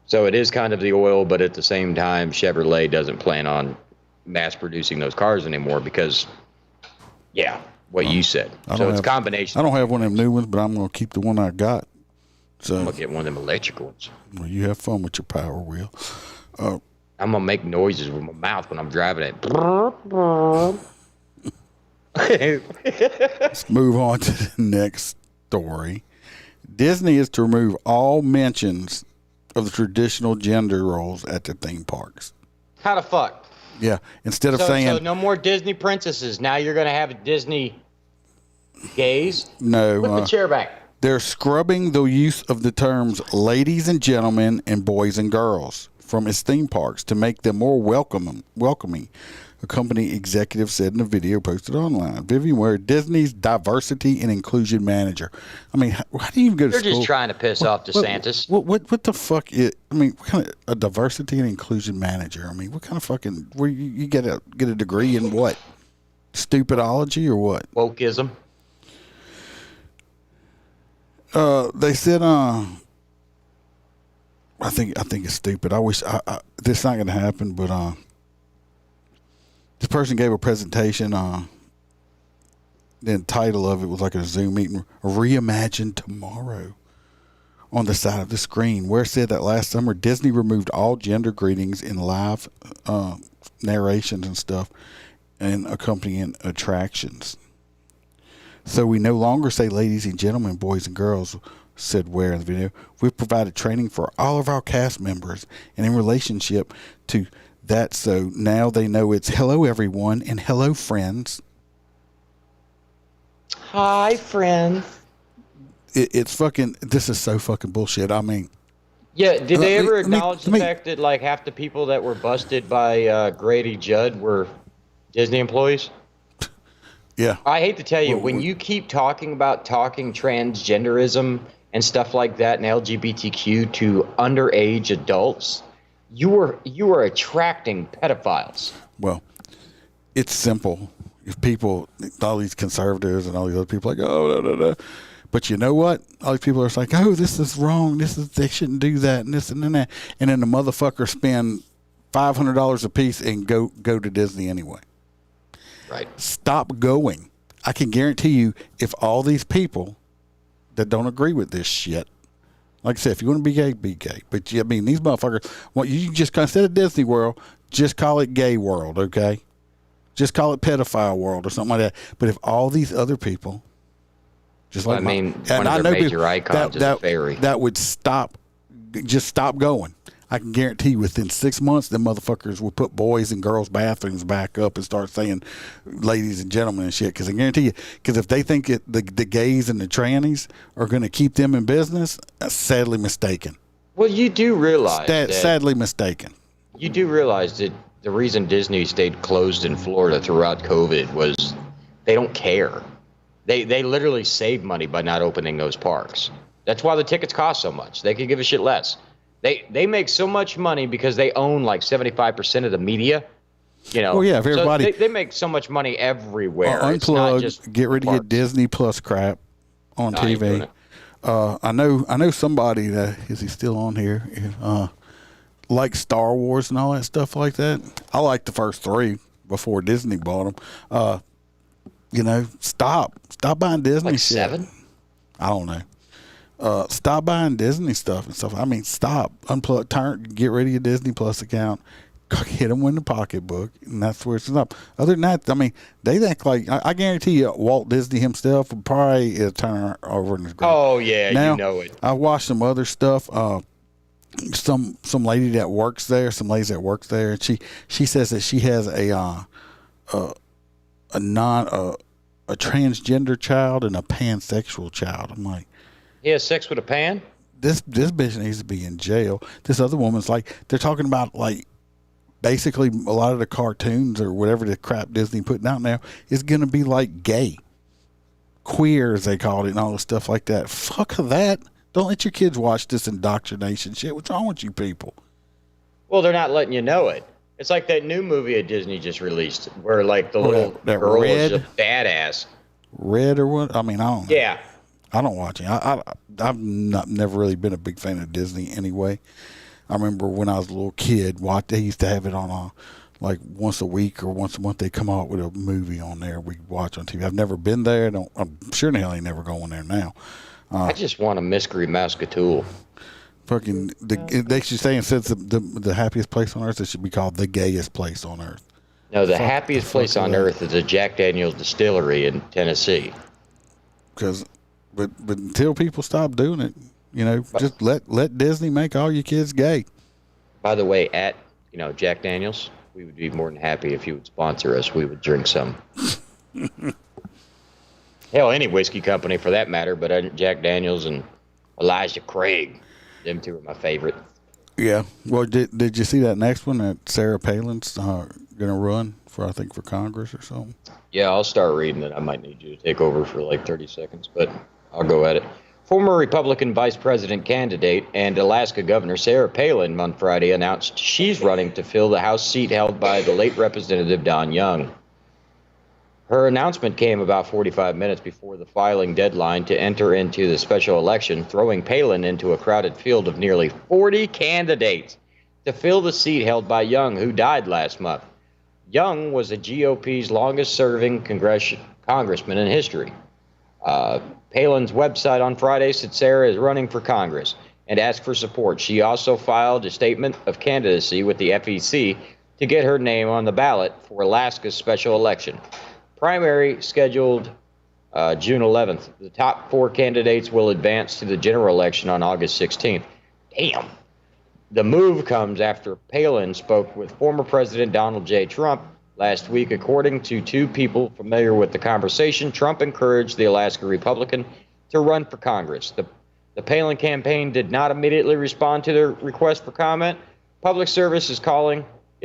So it is kind of the oil, but at the same time, Chevrolet doesn't plan on mass producing those cars anymore because, what you said. So it's a combination. I don't have one of them new ones, but I'm going to keep the one I got. So I'm going to get one of them electric ones. Well, you have fun with your Power Wheel. I'm gonna make noises with my mouth when I'm driving it. Let's move on to the next story. Disney is to remove all mentions of the traditional gender roles at the theme parks. How the fuck? Yeah, instead of So saying no more Disney princesses. Now you're gonna have Disney gays. no, Put the chair back. they're scrubbing the use of the terms ladies and gentlemen and boys and girls from its theme parks to make them more welcoming. A company executive said in a video posted online. Vivian Ware, Disney's diversity and inclusion manager. I mean, how do you even go to They're school? just trying to piss off DeSantis. What the fuck is? I mean, what kind of a diversity and inclusion manager? I mean, what kind of fucking? Where you get a degree in what? Stupidology or what? Wokeism. They said, I think it's stupid. I wish this is not going to happen, but this person gave a presentation. The title of it was like a Zoom meeting, Reimagine Tomorrow, on the side of the screen, where it said that last summer Disney removed all gender greetings in live narrations and stuff and accompanying attractions. So we no longer say ladies and gentlemen, boys and girls, said Ware in the video. We've provided training for all of our cast members and in relationship to that, so now they know it's hello everyone and hello friends. Hi, friends. It's fucking, this is so fucking bullshit. I mean, Yeah, did they ever let me- acknowledge the let me- fact that like half the people that were busted by Grady Judd were Disney employees? yeah. I hate to tell you, Well, when you keep talking transgenderism and stuff like that and LGBTQ to underage adults, you are attracting pedophiles. Well, it's simple. If people, all these conservatives and all these other people, are like, oh, da, da, da. But you know what? All these people are just like, oh, this is wrong. They shouldn't do that, and this and then that. And then the motherfucker spend $500 a piece and go to Disney anyway. Right. Stop going. I can guarantee you, if all these people that don't agree with this shit, like I said, if you want to be gay, be gay. But I mean, these motherfuckers, well, you just instead of Disney World, just call it Gay World, okay? Just call it Pedophile World or something like that. But if all these other people, just like I mean, one of their major icons is a fairy. that would stop, just stop going. I can guarantee you within 6 months, the motherfuckers will put boys and girls' bathrooms back up and start saying ladies and gentlemen and shit. Because I guarantee you, because if they think the gays and the trannies are going to keep them in business, that's sadly mistaken. Well, you do realize Sadly mistaken. You do realize that the reason Disney stayed closed in Florida throughout COVID was they don't care. They literally save money by not opening those parks. That's why the tickets cost so much. They could give a shit less. They make so much money because they own like 75% of the media. You know. Well, yeah, if everybody so they make so much money everywhere. unplug, it's not just get ready to parks. get Disney Plus crap on No, I ain't doing TV. it. I know somebody that is he still on here? Like Star Wars and all that stuff like that. I like the first three before Disney bought them. Stop buying Disney Like shit. 7? I don't know. Stop buying Disney stuff and stuff. I mean, stop, unplug, get rid of your Disney Plus account, hit them in the pocketbook, and that's where it's up. Other than that, I mean, they think like I guarantee you, Walt Disney himself would probably turn over in his grave. Oh yeah, Now, you know it. I watched some other stuff. Some lady that works there, and she says that she has a transgender child and a pansexual child. I'm like, He has sex with a pan? this bitch needs to be in jail. This other woman's like, they're talking about like basically a lot of the cartoons or whatever the crap Disney putting out now is going to be like gay, queer as they called it, and all the stuff like that. Fuck that. Don't let your kids watch this indoctrination shit. What's wrong with you people? Well, they're not letting you know it. It's like that new movie that Disney just released where like the little that girl Red? is a badass. Red or what? I mean, I don't know. Yeah. I don't watch it. I've never really been a big fan of Disney anyway. I remember when I was a little kid, they used to have it on like once a week or once a month. They come out with a movie on there we watch on TV. I've never been there. I'm sure the hell ain't never going there now. I just want a mystery Mousecatool. Fucking, they should say instead of the happiest place on earth, it should be called the gayest place on earth. No, the happiest place on earth is a Jack Daniel's distillery in Tennessee. But until people stop doing it, just let Disney make all your kids gay. By the way, at Jack Daniel's, we would be more than happy if you would sponsor us. We would drink some. Hell, any whiskey company for that matter, but Jack Daniel's and Elijah Craig, them two are my favorite. Yeah. Well, did you see that next one that Sarah Palin's going to run for Congress or something? Yeah, I'll start reading it. I might need you to take over for like 30 seconds, but I'll go at it. Former Republican vice president candidate and Alaska Governor Sarah Palin on Friday announced she's running to fill the House seat held by the late Representative Don Young. Her announcement came about 45 minutes before the filing deadline to enter into the special election, throwing Palin into a crowded field of nearly 40 candidates to fill the seat held by Young, who died last month. Young was the GOP's longest-serving congressman in history. Palin's website on Friday said Sarah is running for Congress and asked for support. She also filed a statement of candidacy with the FEC to get her name on the ballot for Alaska's special election. Primary scheduled June 11th. The top 4 candidates will advance to the general election on August 16th. Damn. The move comes after Palin spoke with former President Donald J. Trump last week. According to 2 people familiar with the conversation, Trump encouraged the Alaska Republican to run for Congress. The Palin campaign did not immediately respond to their request for comment. Public service is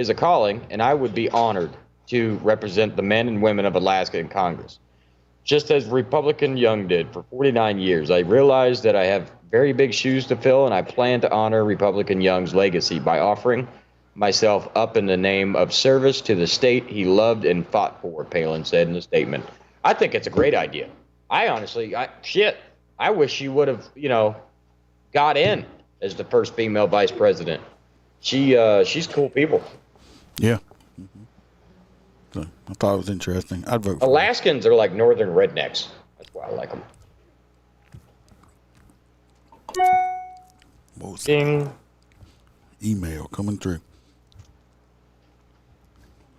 a calling, and I would be honored to represent the men and women of Alaska in Congress. Just as Republican Young did for 49 years, I realize that I have very big shoes to fill, and I plan to honor Republican Young's legacy by offering myself up in the name of service to the state he loved and fought for, Palin said in a statement. I think it's a great idea. I honestly, I wish she would have, got in as the first female vice president. She's cool people. Yeah. So I thought it was interesting. I'd vote for Alaskans are like northern rednecks. That's why I like them. Ding. Email coming through.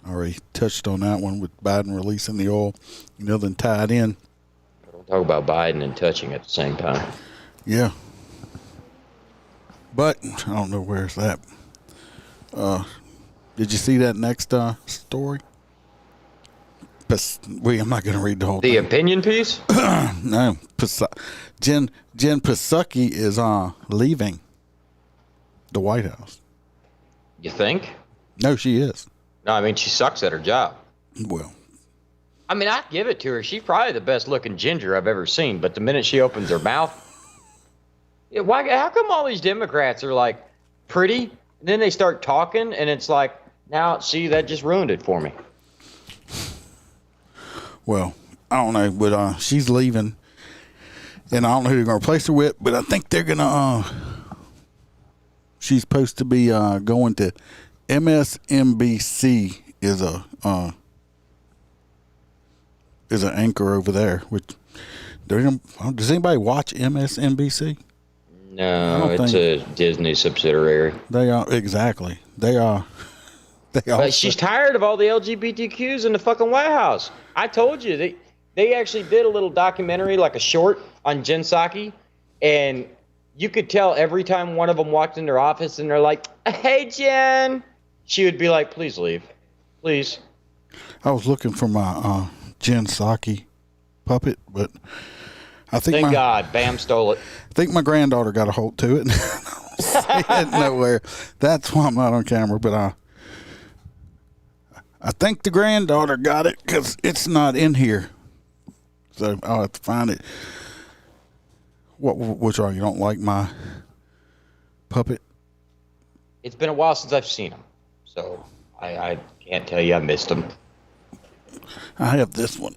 Already touched on that one with Biden releasing the oil, then tied in. Don't talk about Biden and touching at the same time. Yeah. But I don't know where's that. Did you see that next story? I'm not going to read the whole thing. The opinion piece? No. Jen Psaki is leaving the White House. You think? No, she is. No, I mean, she sucks at her job. Well. I mean, I give it to her. She's probably the best looking ginger I've ever seen. But the minute she opens her mouth, how come all these Democrats are like pretty? And then they start talking and it's like, now, see, that just ruined it for me. Well, I don't know, but she's leaving, and I don't know who they're going to replace her with, but I think they're going to, she's supposed to be going to MSNBC is an anchor over there. Which does anybody watch MSNBC? No, it's a Disney subsidiary. They are, exactly. They are. But she's tired of all the LGBTQs in the fucking White House. I told you, they actually did a little documentary, like a short, on Jen Psaki, and you could tell every time one of them walked in their office and they're like, "Hey, Jen," she would be like, "Please leave, please." I was looking for my Jen Psaki puppet, but I think thank God, Bam stole it. I think my granddaughter got a hold to it. I don't see it nowhere. That's why I'm not on camera, but I think the granddaughter got it because it's not in here. So I'll have to find it. Which are you don't like my puppet? It's been a while since I've seen him, so I can't tell you I missed him. I have this one.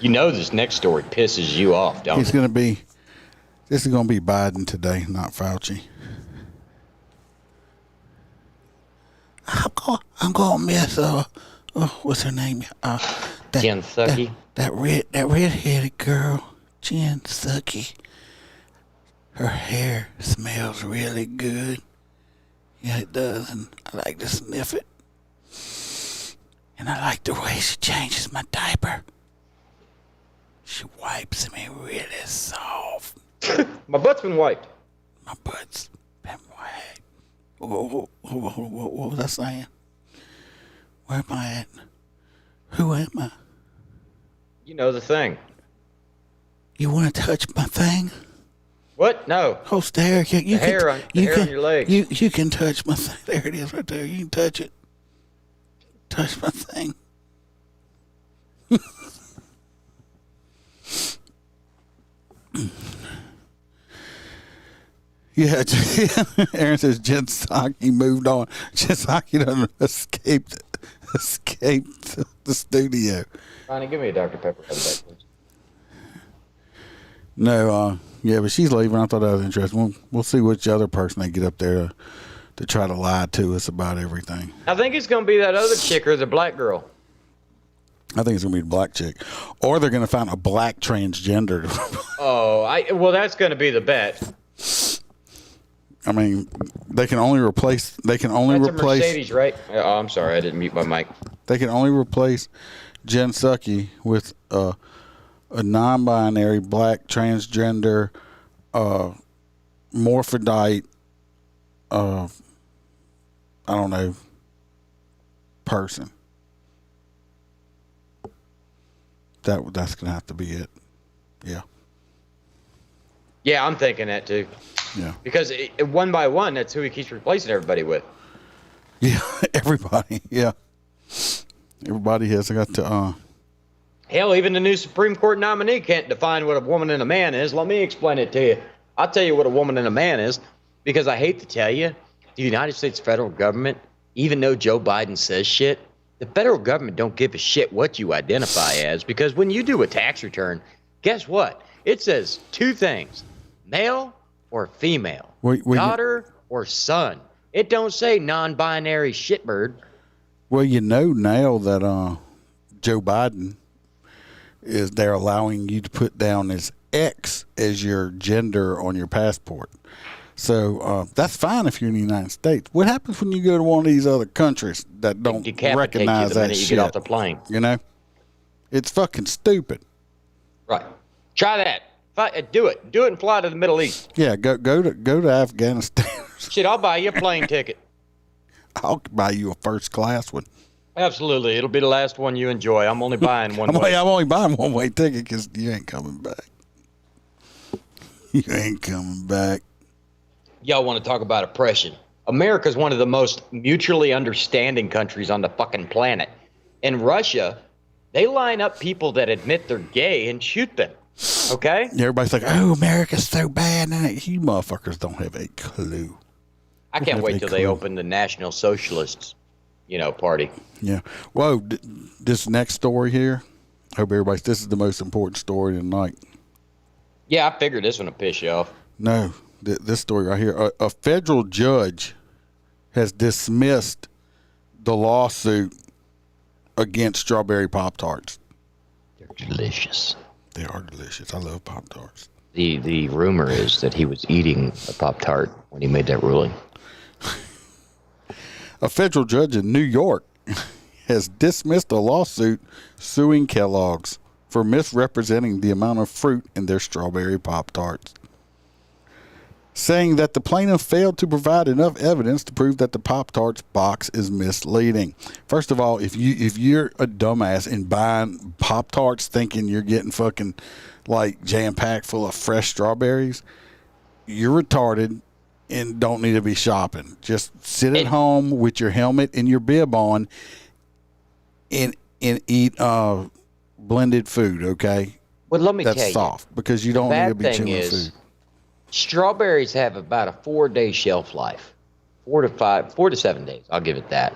You know this next story pisses you off, don't it? This is going to be Biden today, not Fauci. I'm gonna miss what's her name? Jen Psaki. That redheaded girl, Jen Psaki. Her hair smells really good. Yeah, it does, and I like to sniff it. And I like the way she changes my diaper. She wipes me really soft. My butt's been wiped. My butt's been wiped. What was I saying? Where am I at? Who am I? You know the thing. You want to touch my thing? What? No. Oh, stare. You The hair on your leg. You can touch my thing. There it is right there. You can touch it. Touch my thing. Yeah, Aaron says Jen Psaki moved on. Jen Psaki done escaped the studio. Ronnie, give me a Dr. Pepper. Please. No, yeah, but she's leaving. I thought that was interesting. We'll see which other person they get up there to try to lie to us about everything. I think it's going to be that other chick or the black girl. I think it's going to be the black chick. Or they're going to find a black transgender. Well, that's going to be the bet. I mean, they can only replace. That's a Mercedes, right? Oh, I'm sorry, I didn't mute my mic. They can only replace Jen Psaki with a non-binary black transgender morphodite. I don't know. Person. That's gonna have to be it. Yeah. Yeah, I'm thinking that too. Yeah. Because one by one, that's who he keeps replacing everybody with. Yeah, everybody. Yeah. Everybody has got to. Hell, even the new Supreme Court nominee can't define what a woman and a man is. Let me explain it to you. I'll tell you what a woman and a man is, because I hate to tell you, the United States federal government, even though Joe Biden says shit, the federal government don't give a shit what you identify as, because when you do a tax return, guess what? It says two things, male or female, daughter or son. It don't say non-binary shitbird. Well, you know now that Joe Biden they're allowing you to put down as X as your gender on your passport. So that's fine if you're in the United States. What happens when you go to one of these other countries that don't recognize you the that minute shit? You get off the plane. You know, it's fucking stupid. Right. Try that. Do it and fly to the Middle East. Yeah, go to Afghanistan. Shit, I'll buy you a plane ticket. I'll buy you a first class one. Absolutely. It'll be the last one you enjoy. I'm only buying one way. I'm only buying one way ticket because you ain't coming back. You ain't coming back. Y'all want to talk about oppression? America's one of the most mutually understanding countries on the fucking planet. In Russia, they line up people that admit they're gay and shoot them. Okay? Everybody's like, oh, America's so bad. You motherfuckers don't have a clue. I can't wait till they open the National Socialists, party. Yeah. Whoa, this next story here, hope this is the most important story tonight. Yeah, I figured this one would piss you off. No, this story right here. A federal judge has dismissed the lawsuit against strawberry Pop-Tarts. They're delicious. They are delicious. I love Pop-Tarts. The rumor is that he was eating a Pop-Tart when he made that ruling. A federal judge in New York has dismissed a lawsuit suing Kellogg's for misrepresenting the amount of fruit in their strawberry Pop-Tarts, saying that the plaintiff failed to provide enough evidence to prove that the Pop-Tarts box is misleading. First of all, if you're a dumbass and buying Pop-Tarts thinking you're getting fucking like jam-packed full of fresh strawberries, you're retarded and don't need to be shopping. Just sit at home with your helmet and your bib on and eat blended food, okay? Well, let me tell you. That's soft because you don't need to be chewing food. Strawberries have about a 4-day shelf life. 4 to 7 days. I'll give it that.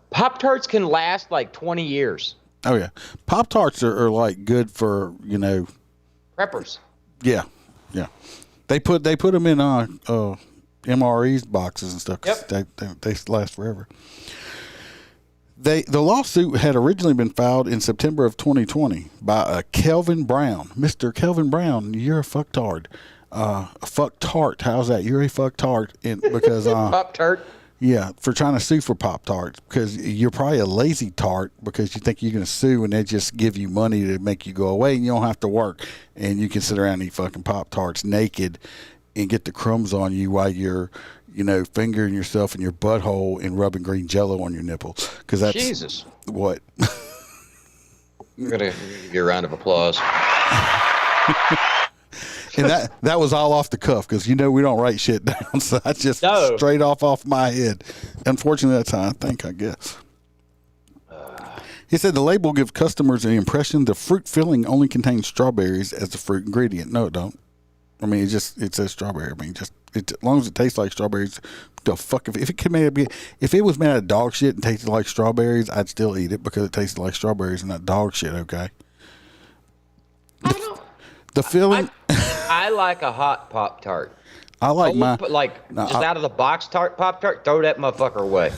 Pop-Tarts can last like 20 years. Oh, yeah. Pop-Tarts are like good for, preppers. Yeah. Yeah. They put them in MRE's boxes and stuff. Yep. They last forever. The lawsuit had originally been filed in September of 2020 by Kelvin Brown. Mr. Kelvin Brown, you're a fucktard. fuck tart. How's that? You're a fuck tart, because Pop Tart. yeah, for trying to sue for Pop Tarts, because you're probably a lazy tart because you think you're going to sue and they just give you money to make you go away and you don't have to work, and you can sit around and eat fucking Pop Tarts naked and get the crumbs on you while you're, fingering yourself in your butthole and rubbing green Jello on your nipples, because that's Jesus. what. I'm gonna give you a round of applause. And that was all off the cuff, because we don't write shit down, so I just straight off my head. Unfortunately, that's how I think, I guess. He said the label gives customers the impression the fruit filling only contains strawberries as the fruit ingredient. No, it don't. I mean, it says strawberry. I mean, as long as it tastes like strawberries, the fuck if it was made out of dog shit and tasted like strawberries, I'd still eat it because it tasted like strawberries and not dog shit. Okay. The filling. I like a hot Pop Tart. I like my out of the box Pop Tart. Throw that motherfucker away.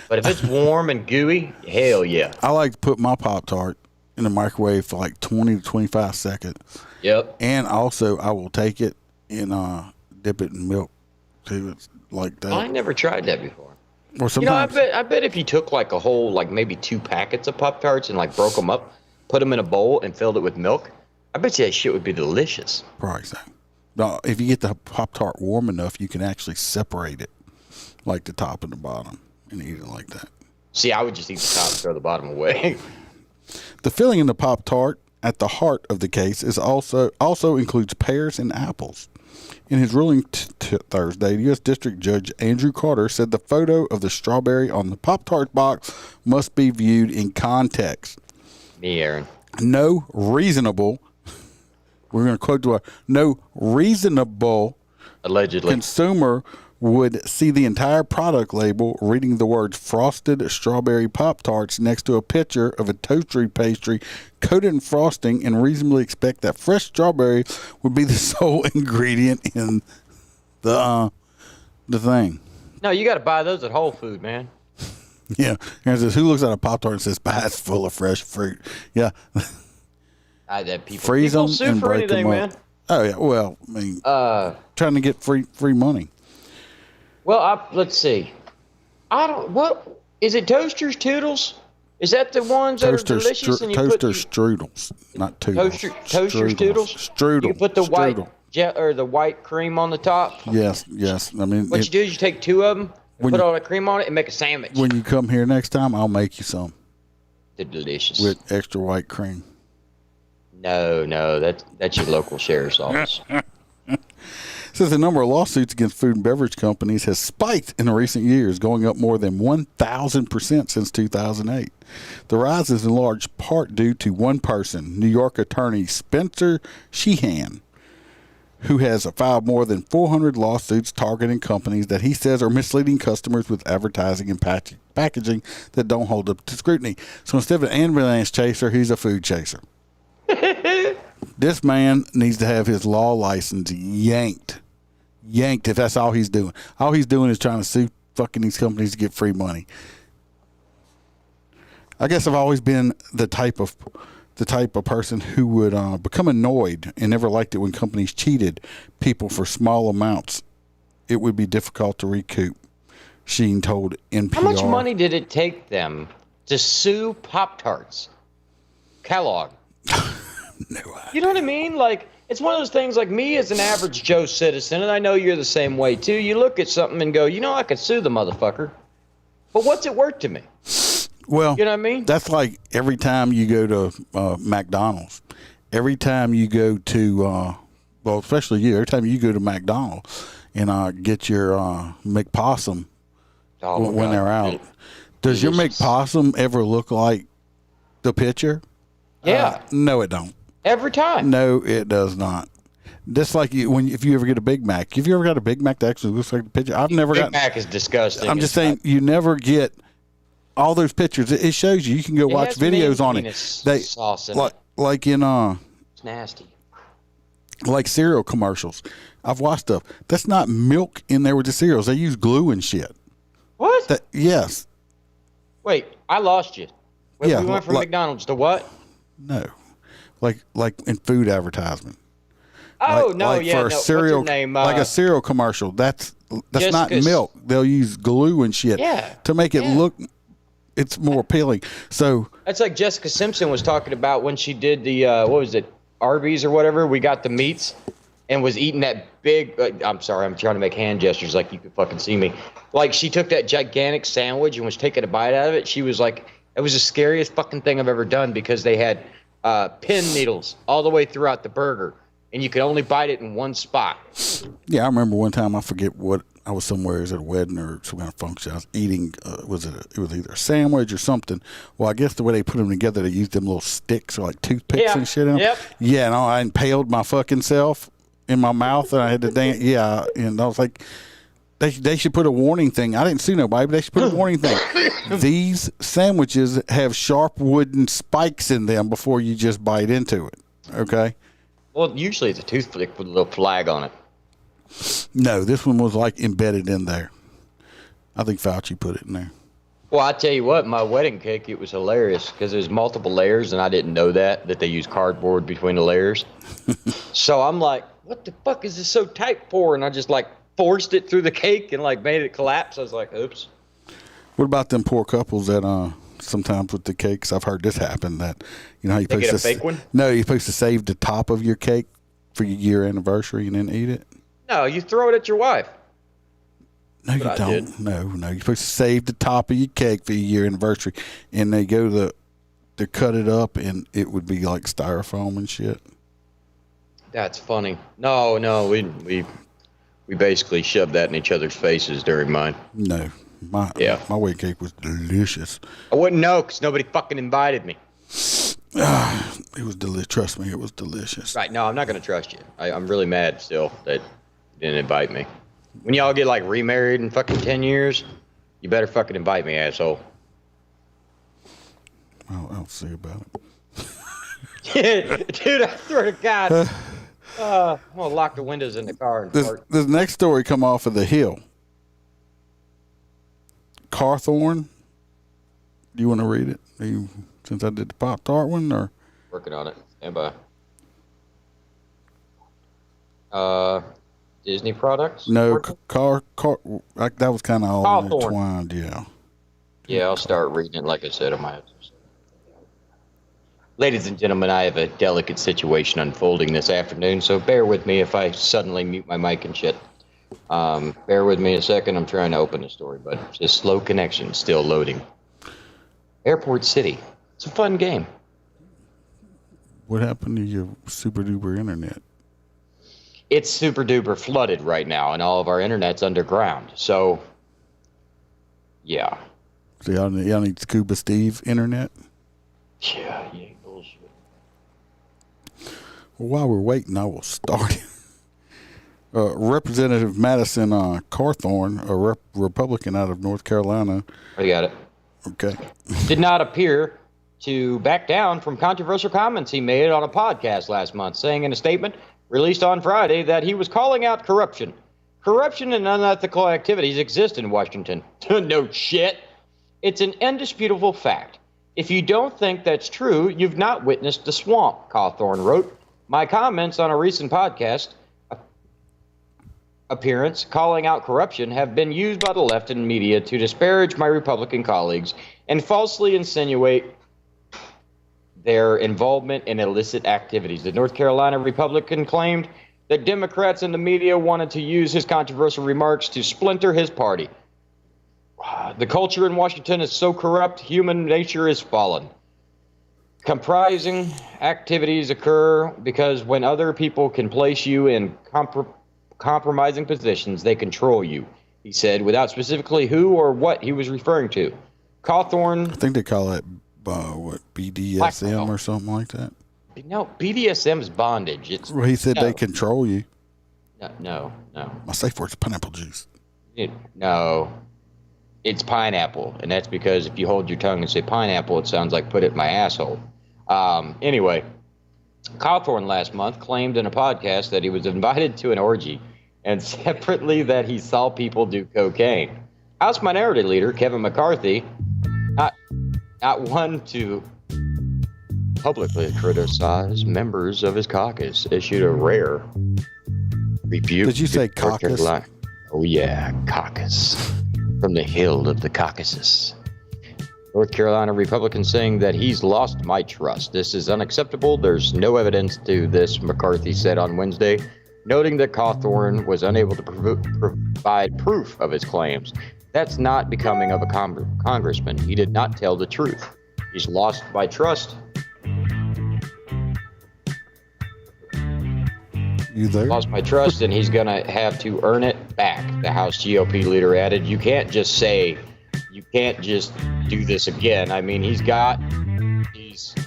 But if it's warm and gooey, hell yeah. I like to put my Pop Tart in the microwave for like 20 to 25 seconds. Yep. And also, I will take it and dip it in milk too. It's like that. I never tried that before. Or sometimes, I bet if you took like a whole, like maybe 2 packets of Pop Tarts and like broke them up, put them in a bowl and filled it with milk, I bet you that shit would be delicious. Probably so. No, if you get the Pop Tart warm enough, you can actually separate it, like the top and the bottom, and eat it like that. See, I would just eat the top and throw the bottom away. The filling in the Pop Tart, at the heart of the case, is also includes pears and apples. In his ruling Thursday, U.S. District Judge Andrew Carter said the photo of the strawberry on the Pop Tart box must be viewed in context. Me, Aaron. No reasonable allegedly consumer would see the entire product label reading the words frosted strawberry Pop-Tarts next to a picture of a toastery pastry coated in frosting and reasonably expect that fresh strawberry would be the sole ingredient in the thing. No, you got to buy those at Whole Food, man. Yeah. And it says, who looks at a Pop-Tart and says, it's full of fresh fruit? Yeah. Freeze them and break them up. Man. Oh, yeah. Well, I mean, trying to get free money. Well, let's see. What is it? Toasters Toodles? Is that the ones that are delicious? And you toaster strudels, not toodles. Toaster strudels. Strudel. You put the white cream on the top. Yes. I mean, what you do is you take 2 of them, put all the cream on it, and make a sandwich. When you come here next time, I'll make you some. They're delicious with extra white cream. No, that's your local sheriff's office. Says the number of lawsuits against food and beverage companies has spiked in recent years, going up more than 1,000% since 2008. The rise is in large part due to one person, New York attorney Spencer Sheehan, who has filed more than 400 lawsuits targeting companies that he says are misleading customers with advertising and packaging that don't hold up to scrutiny. So instead of an ambulance chaser, he's a food chaser. This man needs to have his law license yanked if that's all he's doing. All he's doing is trying to sue fucking these companies to get free money. I guess I've always been the type of person who would become annoyed and never liked it when companies cheated people for small amounts. It would be difficult to recoup, Sheen told NPR. How much money did it take them to sue Pop-Tarts? Kellogg. No idea. You know what I mean? Like, it's one of those things, like me as an average Joe citizen, and I know you're the same way too, you look at something and go, I could sue the motherfucker, but what's it worth to me? Well, you know what I mean? That's like every time you go to McDonald's, every time you go to, especially you, every time you go to McDonald's and get your McPossum when they're out, does your McPossum ever look like the picture? Yeah. No, it don't. Every time. No, it does not. Just like if you ever get a Big Mac. Have you ever got a Big Mac that actually looks like the picture? I've never got. Big Mac is disgusting. I'm just saying, you never get all those pictures. It shows you. You can go watch videos on it. Sauce in it. Like in it's nasty. Like cereal commercials. I've watched stuff. That's not milk in there with the cereals. They use glue and shit. What? Yes. Wait, I lost you. We went from McDonald's to what? No, like in food advertisement. Oh, like, no, like yeah, for a no. cereal, What's her name? like a cereal commercial. That's not Jessica's- milk. They'll use glue and shit Yeah, to make it yeah. look. It's more appealing. So That's like Jessica Simpson was talking about when she did the, what was it, Arby's or whatever. We got the meats and was eating that big, I'm sorry, I'm trying to make hand gestures like you could fucking see me. Like she took that gigantic sandwich and was taking a bite out of it. She was like, it was the scariest fucking thing I've ever done because they had pin needles all the way throughout the burger. And you could only bite it in one spot. yeah, I remember one time, I forget what, I was somewhere, it was at a wedding or some kind of function. I was eating, it was either a sandwich or something. Well, I guess the way they put them together, they used them little sticks or like toothpicks and shit in them. Yep. Yeah, and I impaled my fucking self in my mouth, and I had to dance. Yeah, and I was like, they should put a warning thing. I didn't see nobody, but they should put a warning thing. These sandwiches have sharp wooden spikes in them before you just bite into it. Okay. Well, usually it's a toothpick with a little flag on it. No, this one was like embedded in there. I think Fauci put it in there. Well, I tell you what, my wedding cake, it was hilarious because there's multiple layers, and I didn't know that they use cardboard between the layers. So I'm like, what the fuck is this so tight for? And I just like forced it through the cake and like made it collapse. I was like, oops. What about them poor couples that sometimes with the cakes? I've heard this happen. That how you They supposed get a to fake one? No, you're supposed to save the top of your cake for your year anniversary and then eat it. No, you throw it at your wife. No, you But I don't. did. No. You're supposed to save the top of your cake for your year anniversary, and they go to cut it up, and it would be like styrofoam and shit. That's funny. No, we basically shoved that in each other's faces during mine. No, my wedding cake was delicious. I wouldn't know because nobody fucking invited me. It was delicious. Trust me, it was delicious. Right, no, I'm not going to trust you. I'm really mad still that you didn't invite me. When y'all get like remarried in fucking 10 years, you better fucking invite me, asshole. I'll see about it. Dude, I swear to God. I'm going to lock the windows in the car and fart. This next story come off of the Hill. Carthorne. Do you want to read it? Since I did the Pop-Tart one, or Working on it. Stand by. Disney products? no? Working? That was kind of all Cawthorn. intertwined. Yeah. Yeah, I'll start reading it like I said on my episode. Ladies and gentlemen, I have a delicate situation unfolding this afternoon, so bear with me if I suddenly mute my mic and shit. Bear with me a second. I'm trying to open the story, but it's just slow connection, still loading. Airport City. It's a fun game. What happened to your super duper internet? It's super duper flooded right now, and all of our internet's underground. So, yeah. So y'all need Scuba Steve internet. Yeah, you ain't bullshit. Well, while we're waiting, I will start. Representative Madison Carthorne, a Republican out of North Carolina. I got it. Okay. Did not appear to back down from controversial comments he made on a podcast last month, saying in a statement released on Friday that he was calling out corruption. Corruption and unethical activities exist in Washington. No shit. It's an indisputable fact. If you don't think that's true, you've not witnessed the swamp, Cawthorne wrote. My comments on a recent podcast appearance calling out corruption have been used by the left and media to disparage my Republican colleagues and falsely insinuate their involvement in illicit activities. The North Carolina Republican claimed that Democrats and the media wanted to use his controversial remarks to splinter his party. The culture in Washington is so corrupt, human nature is fallen. Comprising activities occur because when other people can place you in compromising positions, they control you, he said, without specifically who or what he was referring to. Cawthorne... I think they call it, BDSM or something like that. No, BDSM is bondage. Well, he said they control you. No. My safe word's pineapple juice. No. It's pineapple, and that's because if you hold your tongue and say pineapple, it sounds like put it in my asshole. Anyway, Cawthorne last month claimed in a podcast that he was invited to an orgy and separately that he saw people do cocaine. House Minority Leader Kevin McCarthy, not one to publicly criticized members of his caucus, issued a rare rebuke. Did you say to North caucus? Carolina. Oh, yeah, caucus. From the hill of the Caucasus. North Carolina Republican saying that he's lost my trust. This is unacceptable. There's no evidence to this, McCarthy said on Wednesday, noting that Cawthorn was unable to provide proof of his claims. That's not becoming of a congressman. He did not tell the truth. He's lost my trust. You there? Lost my trust, and he's going to have to earn it back, the House GOP leader added. You can't just do this again. I mean, he's got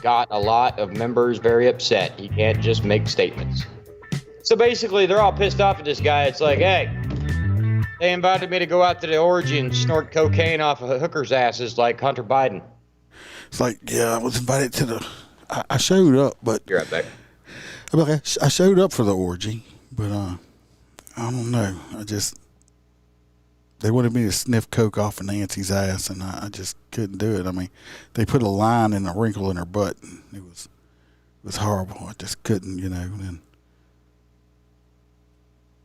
a lot of members very upset. He can't just make statements. So basically, they're all pissed off at this guy. It's like, hey, they invited me to go out to the orgy and snort cocaine off of hookers' asses like Hunter Biden. It's like, yeah, I was invited to the. I showed up, but You're right back. I showed up for the orgy, but I don't know. They wanted me to sniff coke off of Nancy's ass, and I just couldn't do it. I mean, they put a line and a wrinkle in her butt, and it was horrible. I just couldn't, And then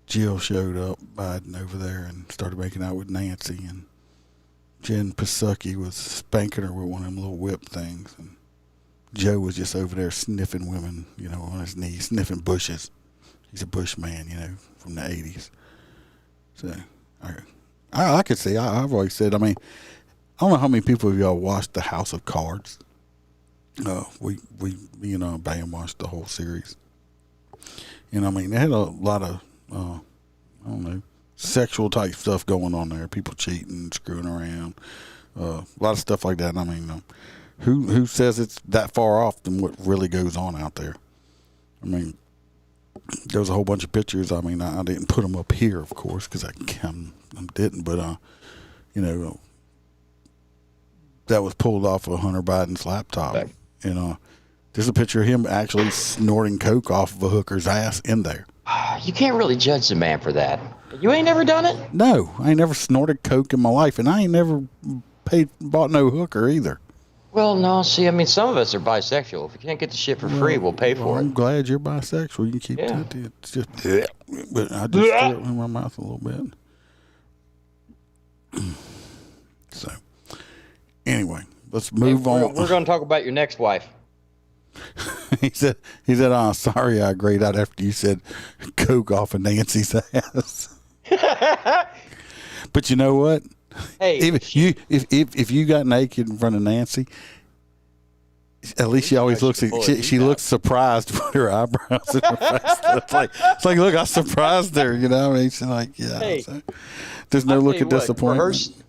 Jill showed up, Biden over there, and started making out with Nancy, and Jen Psaki was spanking her with one of them little whip things, and Joe was just over there sniffing women, on his knees, sniffing bushes. He's a bush man, from the 80s. So I could see. I've always said. I mean, I don't know how many people of y'all watched The House of Cards. We Bam watched the whole series. And I mean, they had a lot of I don't know, sexual type stuff going on there. People cheating, screwing around, a lot of stuff like that. I mean, who says it's that far off than what really goes on out there? I mean, there was a whole bunch of pictures. I mean, I didn't put them up here, of course, because I didn't. But that was pulled off of Hunter Biden's laptop. Okay. There's a picture of him actually snorting coke off of a hooker's ass in there. You can't really judge the man for that. You ain't never done it? No, I ain't never snorted coke in my life, and I ain't never bought no hooker either. Well, no. See, I mean, some of us are bisexual. If you can't get the shit for free, we'll pay for it. I'm glad you're bisexual. You can keep that. It's just, but I just threw it in my mouth a little bit. So, anyway, let's move on. We're going to talk about your next wife. He said, "Oh, sorry, I grayed out after you said coke off of Nancy's ass." But you know what? Hey, if you got naked in front of Nancy, at least she always looks. She looks surprised with her eyebrows in her face. It's like, look, I surprised her. I mean, she's like, yeah. Hey, so, there's no look of disappointment.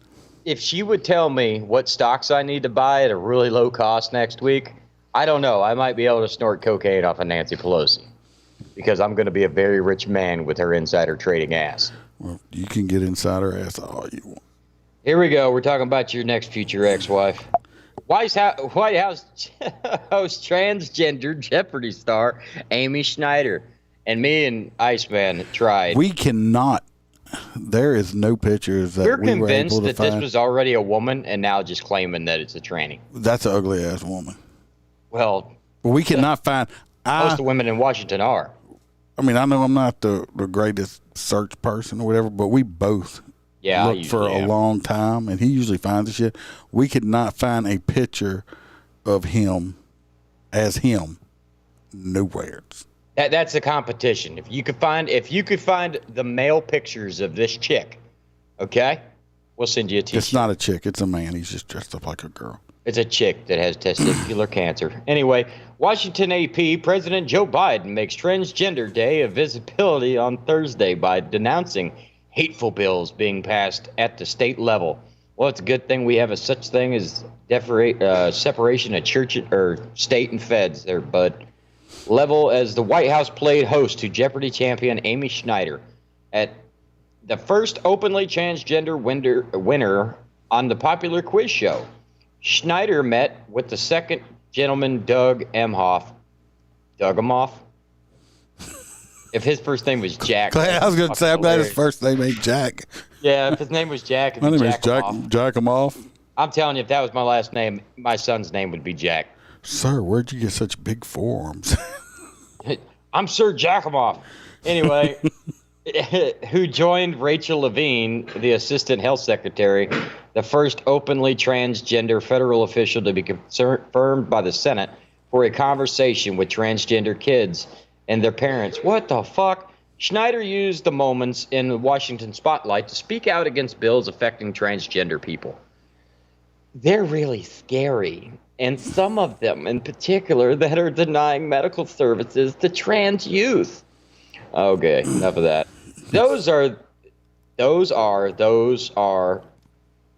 If she would tell me what stocks I need to buy at a really low cost next week, I don't know. I might be able to snort cocaine off of Nancy Pelosi because I'm going to be a very rich man with her insider trading ass. Well, you can get inside her ass all you want. Here we go. We're talking about your next future ex-wife. White House host transgender Jeopardy star Amy Schneider. And me and Iceman tried. We cannot. There is no pictures that We're we were able convinced to that find. this was already a woman and now just claiming that it's a tranny. That's an ugly ass woman. Well, But we cannot find. most of the women in Washington are. I mean, I know I'm not the greatest search person or whatever, but we both looked for a long time, and he usually finds the shit. We could not find a picture of him as him nowhere. That's a competition. If you could find the male pictures of this chick, okay, we'll send you a t-shirt. It's not a chick; it's a man. He's just dressed up like a girl. It's a chick that has testicular cancer. Anyway, Washington AP President Joe Biden makes Transgender Day a visibility on Thursday by denouncing hateful bills being passed at the state level. Well, it's a good thing we have a such thing as separation of church or state and feds there, bud. Level as the White House played host to Jeopardy champion Amy Schneider at the first openly transgender winner on the popular quiz show. Schneider met with the second gentleman, Doug Emhoff. Doug Emhoff? If his first name was Jack. I was going to say, I'm glad his first name ain't Jack. Yeah, if his name was Jack. My name is Jack Emhoff. I'm telling you, if that was my last name, my son's name would be Jack. Sir, where'd you get such big forearms? I'm Sir Giacomo. Anyway, who joined Rachel Levine, the assistant health secretary, the first openly transgender federal official to be confirmed by the Senate for a conversation with transgender kids and their parents. What the fuck? Schneider used the moments in the Washington spotlight to speak out against bills affecting transgender people. They're really scary. And some of them in particular that are denying medical services to trans youth. Okay, enough of that. Those are,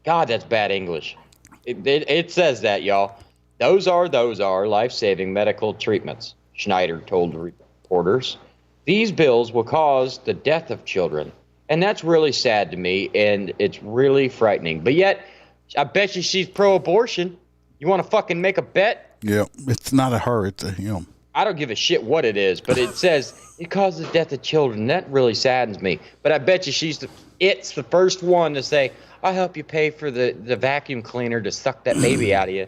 God, that's bad English. It says that, y'all. Those are life-saving medical treatments, Schneider told reporters. These bills will cause the death of children. And that's really sad to me, and it's really frightening. But yet, I bet you she's pro-abortion. You want to fucking make a bet? Yeah, it's not a her, it's a him. I don't give a shit what it is, but it says it causes death of children. That really saddens me. But I bet you it's the first one to say, I'll help you pay for the vacuum cleaner to suck that baby out of you.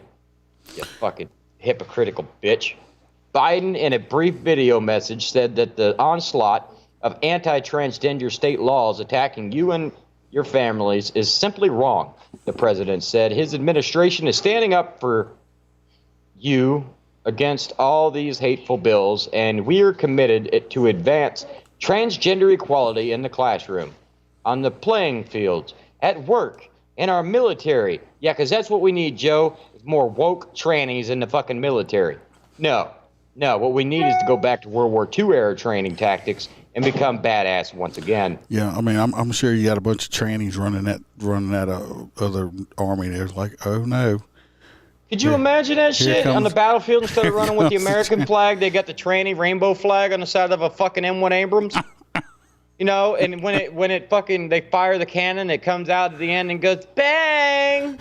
You fucking hypocritical bitch. Biden, in a brief video message, said that the onslaught of anti-transgender state laws attacking you and your families is simply wrong. The president said his administration is standing up for you against all these hateful bills, and we are committed to advance transgender equality in the classroom, on the playing fields, at work, in our military. Yeah, because that's what we need, Joe, is more woke trannies in the fucking military. No, what we need is to go back to World War II era training tactics and become badass once again. Yeah, I mean, I'm sure you got a bunch of trannies running that other army. They're like, oh no. Could you imagine that shit on the battlefield? Instead of running with the American flag, they got the tranny rainbow flag on the side of a fucking M1 Abrams. You know, and when it fucking they fire the cannon, it comes out at the end and goes bang.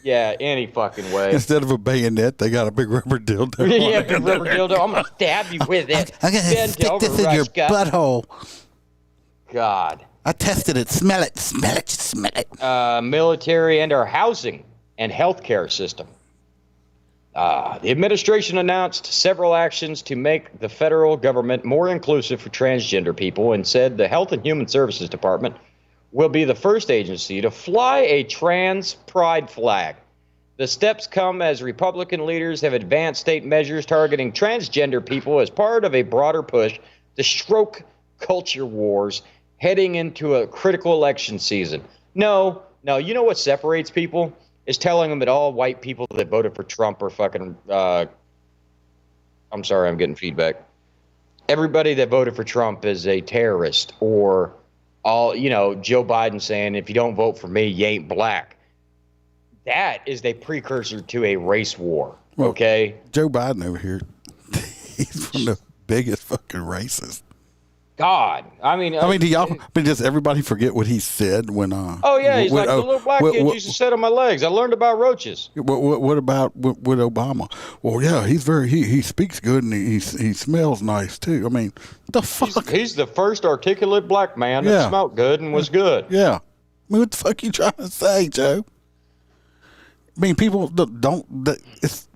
Yeah, any fucking way. Instead of a bayonet, they got a big rubber dildo. Yeah, big rubber dildo. I'm gonna stab you with it. I'm gonna stick this in your butthole. God. I tested it. Smell it. Smell it. Smell it. Military and our housing and healthcare system. The administration announced several actions to make the federal government more inclusive for transgender people and said the Health and Human Services Department will be the first agency to fly a trans pride flag. The steps come as Republican leaders have advanced state measures targeting transgender people as part of a broader push to stroke culture wars heading into a critical election season. No, you know what separates people? Is telling them that all white people that voted for Trump are fucking, I'm sorry, I'm getting feedback. Everybody that voted for Trump is a terrorist, or Joe Biden saying, if you don't vote for me, you ain't black. That is a precursor to a race war, okay? Joe Biden over here, he's one of the biggest fucking racists. God, does everybody forget what he said when? Oh yeah, he's like the little black kid used to sit on my legs. I learned about roaches. What about with Obama? Well, yeah, he speaks good and he smells nice too. I mean, the fuck? He's the first articulate black man that smelled good and was good. Yeah, I mean, what the fuck you trying to say, Joe? I mean, people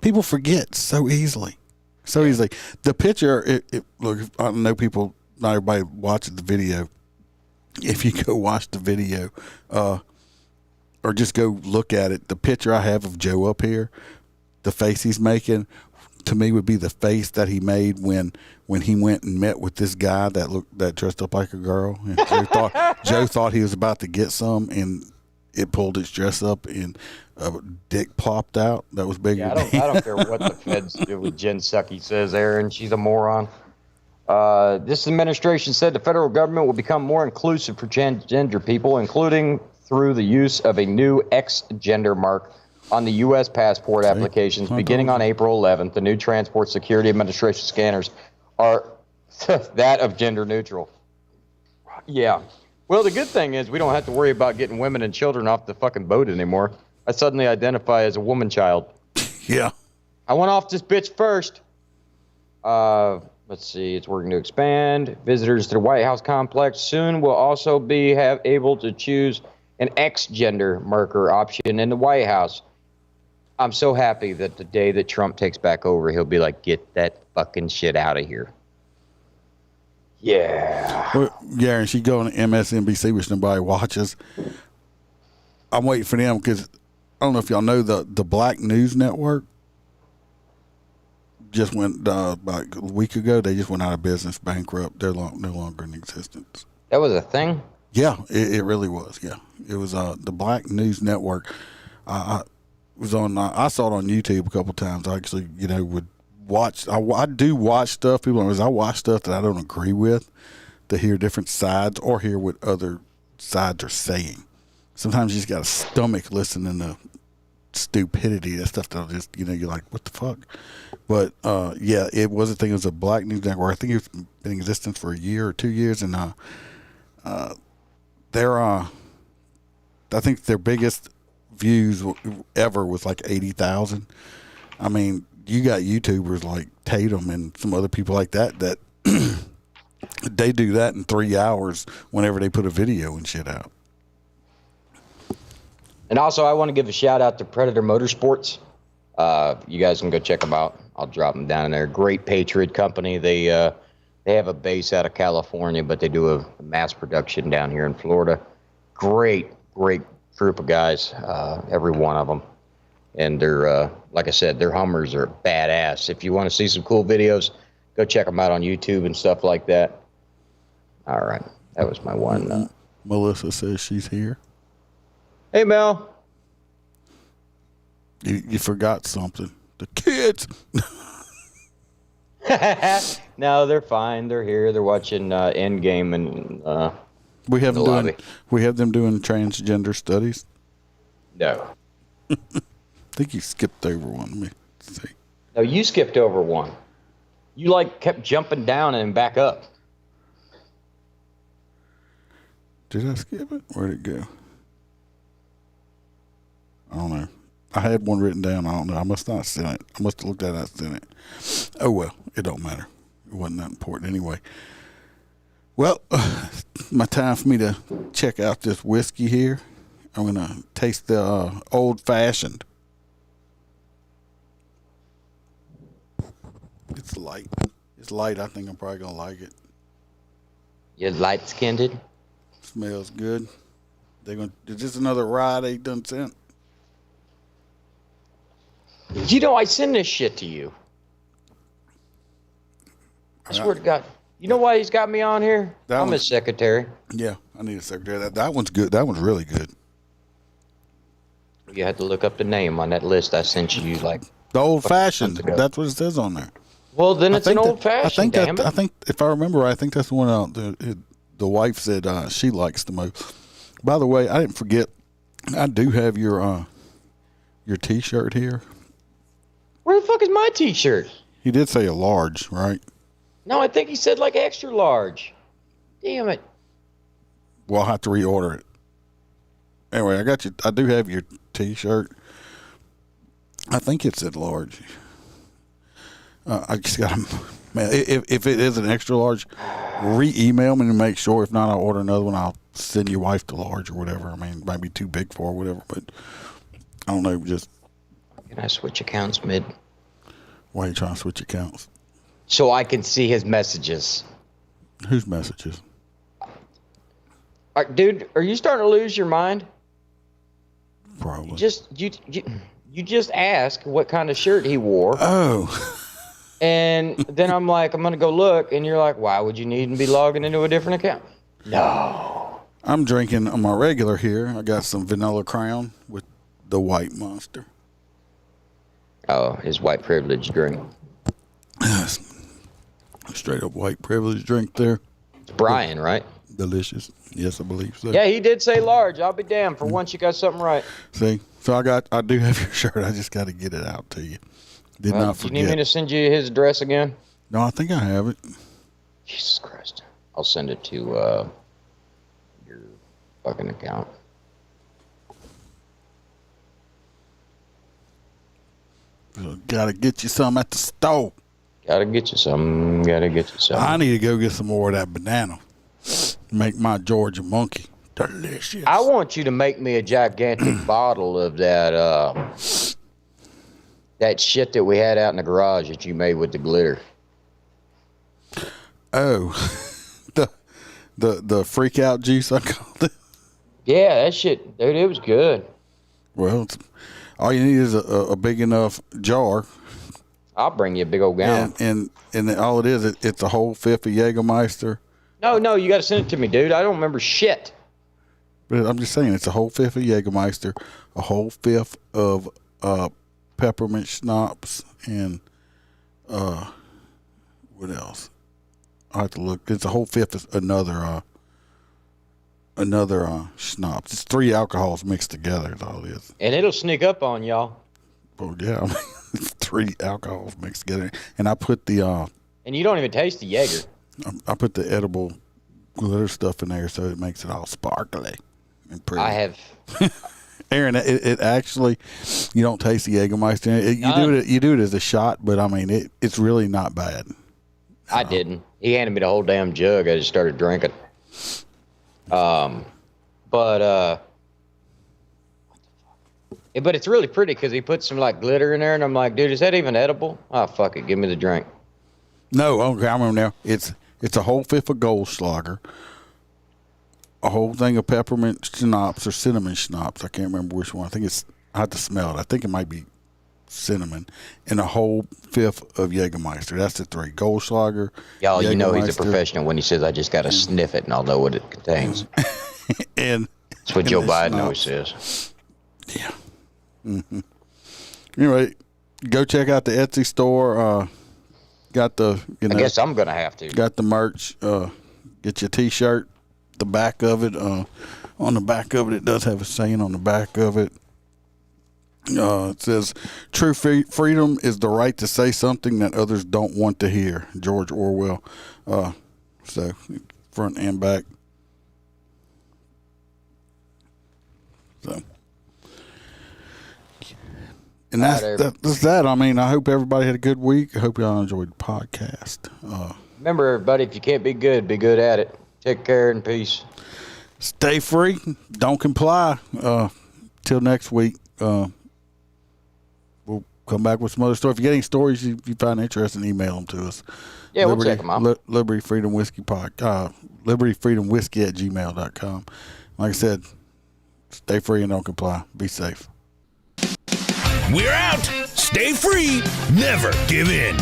people forget so easily, The picture, look, I know people. Not everybody watches the video. If you go watch the video, or just go look at it, the picture I have of Joe up here, the face he's making, to me would be the face that he made when he went and met with this guy that dressed up like a girl. And Joe thought he was about to get some, and it pulled its dress up and a dick plopped out. That was bigger. Yeah, I don't care what the feds do with Jen Psaki says, Aaron. She's a moron. This administration said the federal government will become more inclusive for transgender people, including through the use of a new X gender mark on the U.S. passport applications beginning on April 11th. The new Transport Security Administration scanners are that of gender neutral. Yeah. Well, the good thing is we don't have to worry about getting women and children off the fucking boat anymore. I suddenly identify as a woman child. Yeah. I went off this bitch first. Let's see, it's working to expand. Visitors to the White House complex soon will also be able to choose an X gender marker option in the White House. I'm so happy that the day that Trump takes back over, he'll be like, get that fucking shit out of here. Yeah. Well, yeah, and she go on MSNBC, which nobody watches. I'm waiting for them because I don't know if y'all know the Black News Network just went about a week ago. They just went out of business, bankrupt. They're no longer in existence. That was a thing? Yeah, it really was. Yeah, it was the Black News Network. I was on. I saw it on YouTube a couple times. I actually, would watch. I do watch stuff. People know I watch stuff that I don't agree with, to hear different sides or hear what other sides are saying. Sometimes you just got to stomach listening to stupidity. That stuff that just, you're like, what the fuck? But yeah, it was a thing. It was a Black News Network. I think it's been in existence for a year or 2 years, and they're I think their biggest views ever was like 80,000. I mean, you got YouTubers like Tatum and some other people like that they do that in 3 hours whenever they put a video and shit out. And also, I want to give a shout out to Predator Motorsports. You guys can go check them out. I'll drop them down in there. Great Patriot company. They have a base out of California, but they do a mass production down here in Florida. Great group of guys, every one of them. And they're, like I said, their Hummers are badass. If you want to see some cool videos, go check them out on YouTube and stuff like that. All right. That was my one. Melissa says she's here. Hey, Mel. You forgot something. The kids. No, they're fine. They're here. They're watching Endgame and we have them doing transgender studies. No. I think you skipped over one. Let me see. No, you skipped over one. You kept jumping down and back up. Did I skip it? Where'd it go? I don't know. I had one written down. I don't know. I must not have sent it. I must have looked at it and sent it. Oh, well. It don't matter. It wasn't that important anyway. Well, my time for me to check out this whiskey here. I'm going to taste the old-fashioned. It's light. It's light. I think I'm probably going to like it. You're light-skinned? Smells good. Is this another rye they done sent? I send this shit to you. I swear to God. You know why he's got me on here? I'm his secretary. Yeah, I need a secretary. That one's good. That one's really good. You had to look up the name on that list I sent you, the old-fashioned. That's what it says on there. Well, then it's an old-fashioned, damn it. I think, if I remember right, I think that's the one the wife said she likes the most. By the way, I didn't forget, I do have your T-shirt here. Where the fuck is my T-shirt? He did say a large, right? No, I think he said extra large. Damn it. Well, I'll have to reorder it. Anyway, I do have your T-shirt. I think it said large. I just got to, man, if it is an extra large, re-email me to make sure. If not, I'll order another one. I'll send your wife the large or whatever. I mean, it might be too big for her or whatever, but I don't know, just. Can I switch accounts mid? Why are you trying to switch accounts? So I can see his messages. Whose messages? Dude, are you starting to lose your mind? Probably. You just asked what kind of shirt he wore. Oh. And then I'm going to go look, and you're like, why would you need to be logging into a different account? No. I'm drinking on my regular here. I got some Vanilla Crown with the White Monster. Oh, his white privilege drink. Straight up white privilege drink there. It's Brian, right? Delicious. Yes, I believe so. Yeah, he did say large. I'll be damned. For once, you got something right. See? So I do have your shirt. I just got to get it out to you. Did not forget. Do you need me to send you his address again? No, I think I have it. Jesus Christ. I'll send it to your fucking account. Gotta get you some at the store. Gotta get you some. I need to go get some more of that banana. Make my Georgia monkey delicious. I want you to make me a gigantic bottle of that That shit that we had out in the garage that you made with the glitter. Oh, the freak out juice I called it. Yeah, that shit, dude, it was good. Well, all you need is a big enough jar. I'll bring you a big old gallon. And all it is, it's a whole fifth of Jägermeister. No, you got to send it to me, dude. I don't remember shit. But I'm just saying, it's a whole fifth of Jägermeister, a whole fifth of peppermint schnapps, and what else? I have to look. It's a whole fifth of another schnapps. It's 3 alcohols mixed together. Is all it is. And it'll sneak up on y'all. Well, yeah, I mean, it's 3 alcohols mixed together, and I put the and you don't even taste the Jaeger. I put the edible glitter stuff in there, so it makes it all sparkly and pretty. I have. Aaron, it actually, you don't taste the Jägermeister. You do it as a shot, but I mean, it's really not bad. I didn't. He handed me the whole damn jug. I just started drinking. But it's really pretty because he put some like glitter in there, and I'm like, dude, is that even edible? Oh, fuck it, give me the drink. No, okay, I remember now. It's a whole fifth of Goldschlager, a whole thing of peppermint schnapps or cinnamon schnapps. I can't remember which one. I think I had to smell it. I think it might be cinnamon, and a whole fifth of Jägermeister. That's the 3. Goldschlager. Y'all, you know he's a professional when he says, I just got to sniff it and I'll know what it contains. And that's what Joe Biden always says. Yeah. Mm-hmm. Anyway, go check out the Etsy store. Got the, I guess I'm going to have to. Got the merch. Get your T-shirt. The back of it. On the back of it does have a saying on the back of it. It says, true freedom is the right to say something that others don't want to hear. George Orwell. So, front and back. So, and that's that. I mean, I hope everybody had a good week. I hope y'all enjoyed the podcast. Remember, everybody, if you can't be good at it. Take care and peace. Stay free. Don't comply. Till next week. We'll come back with some other stories. If you get any stories you find interesting, email them to us. Yeah, we'll check them out. Liberty Freedom Whiskey libertyfreedomwhiskey@gmail.com. Like I said, stay free and don't comply. Be safe. We're out. Stay free. Never give in.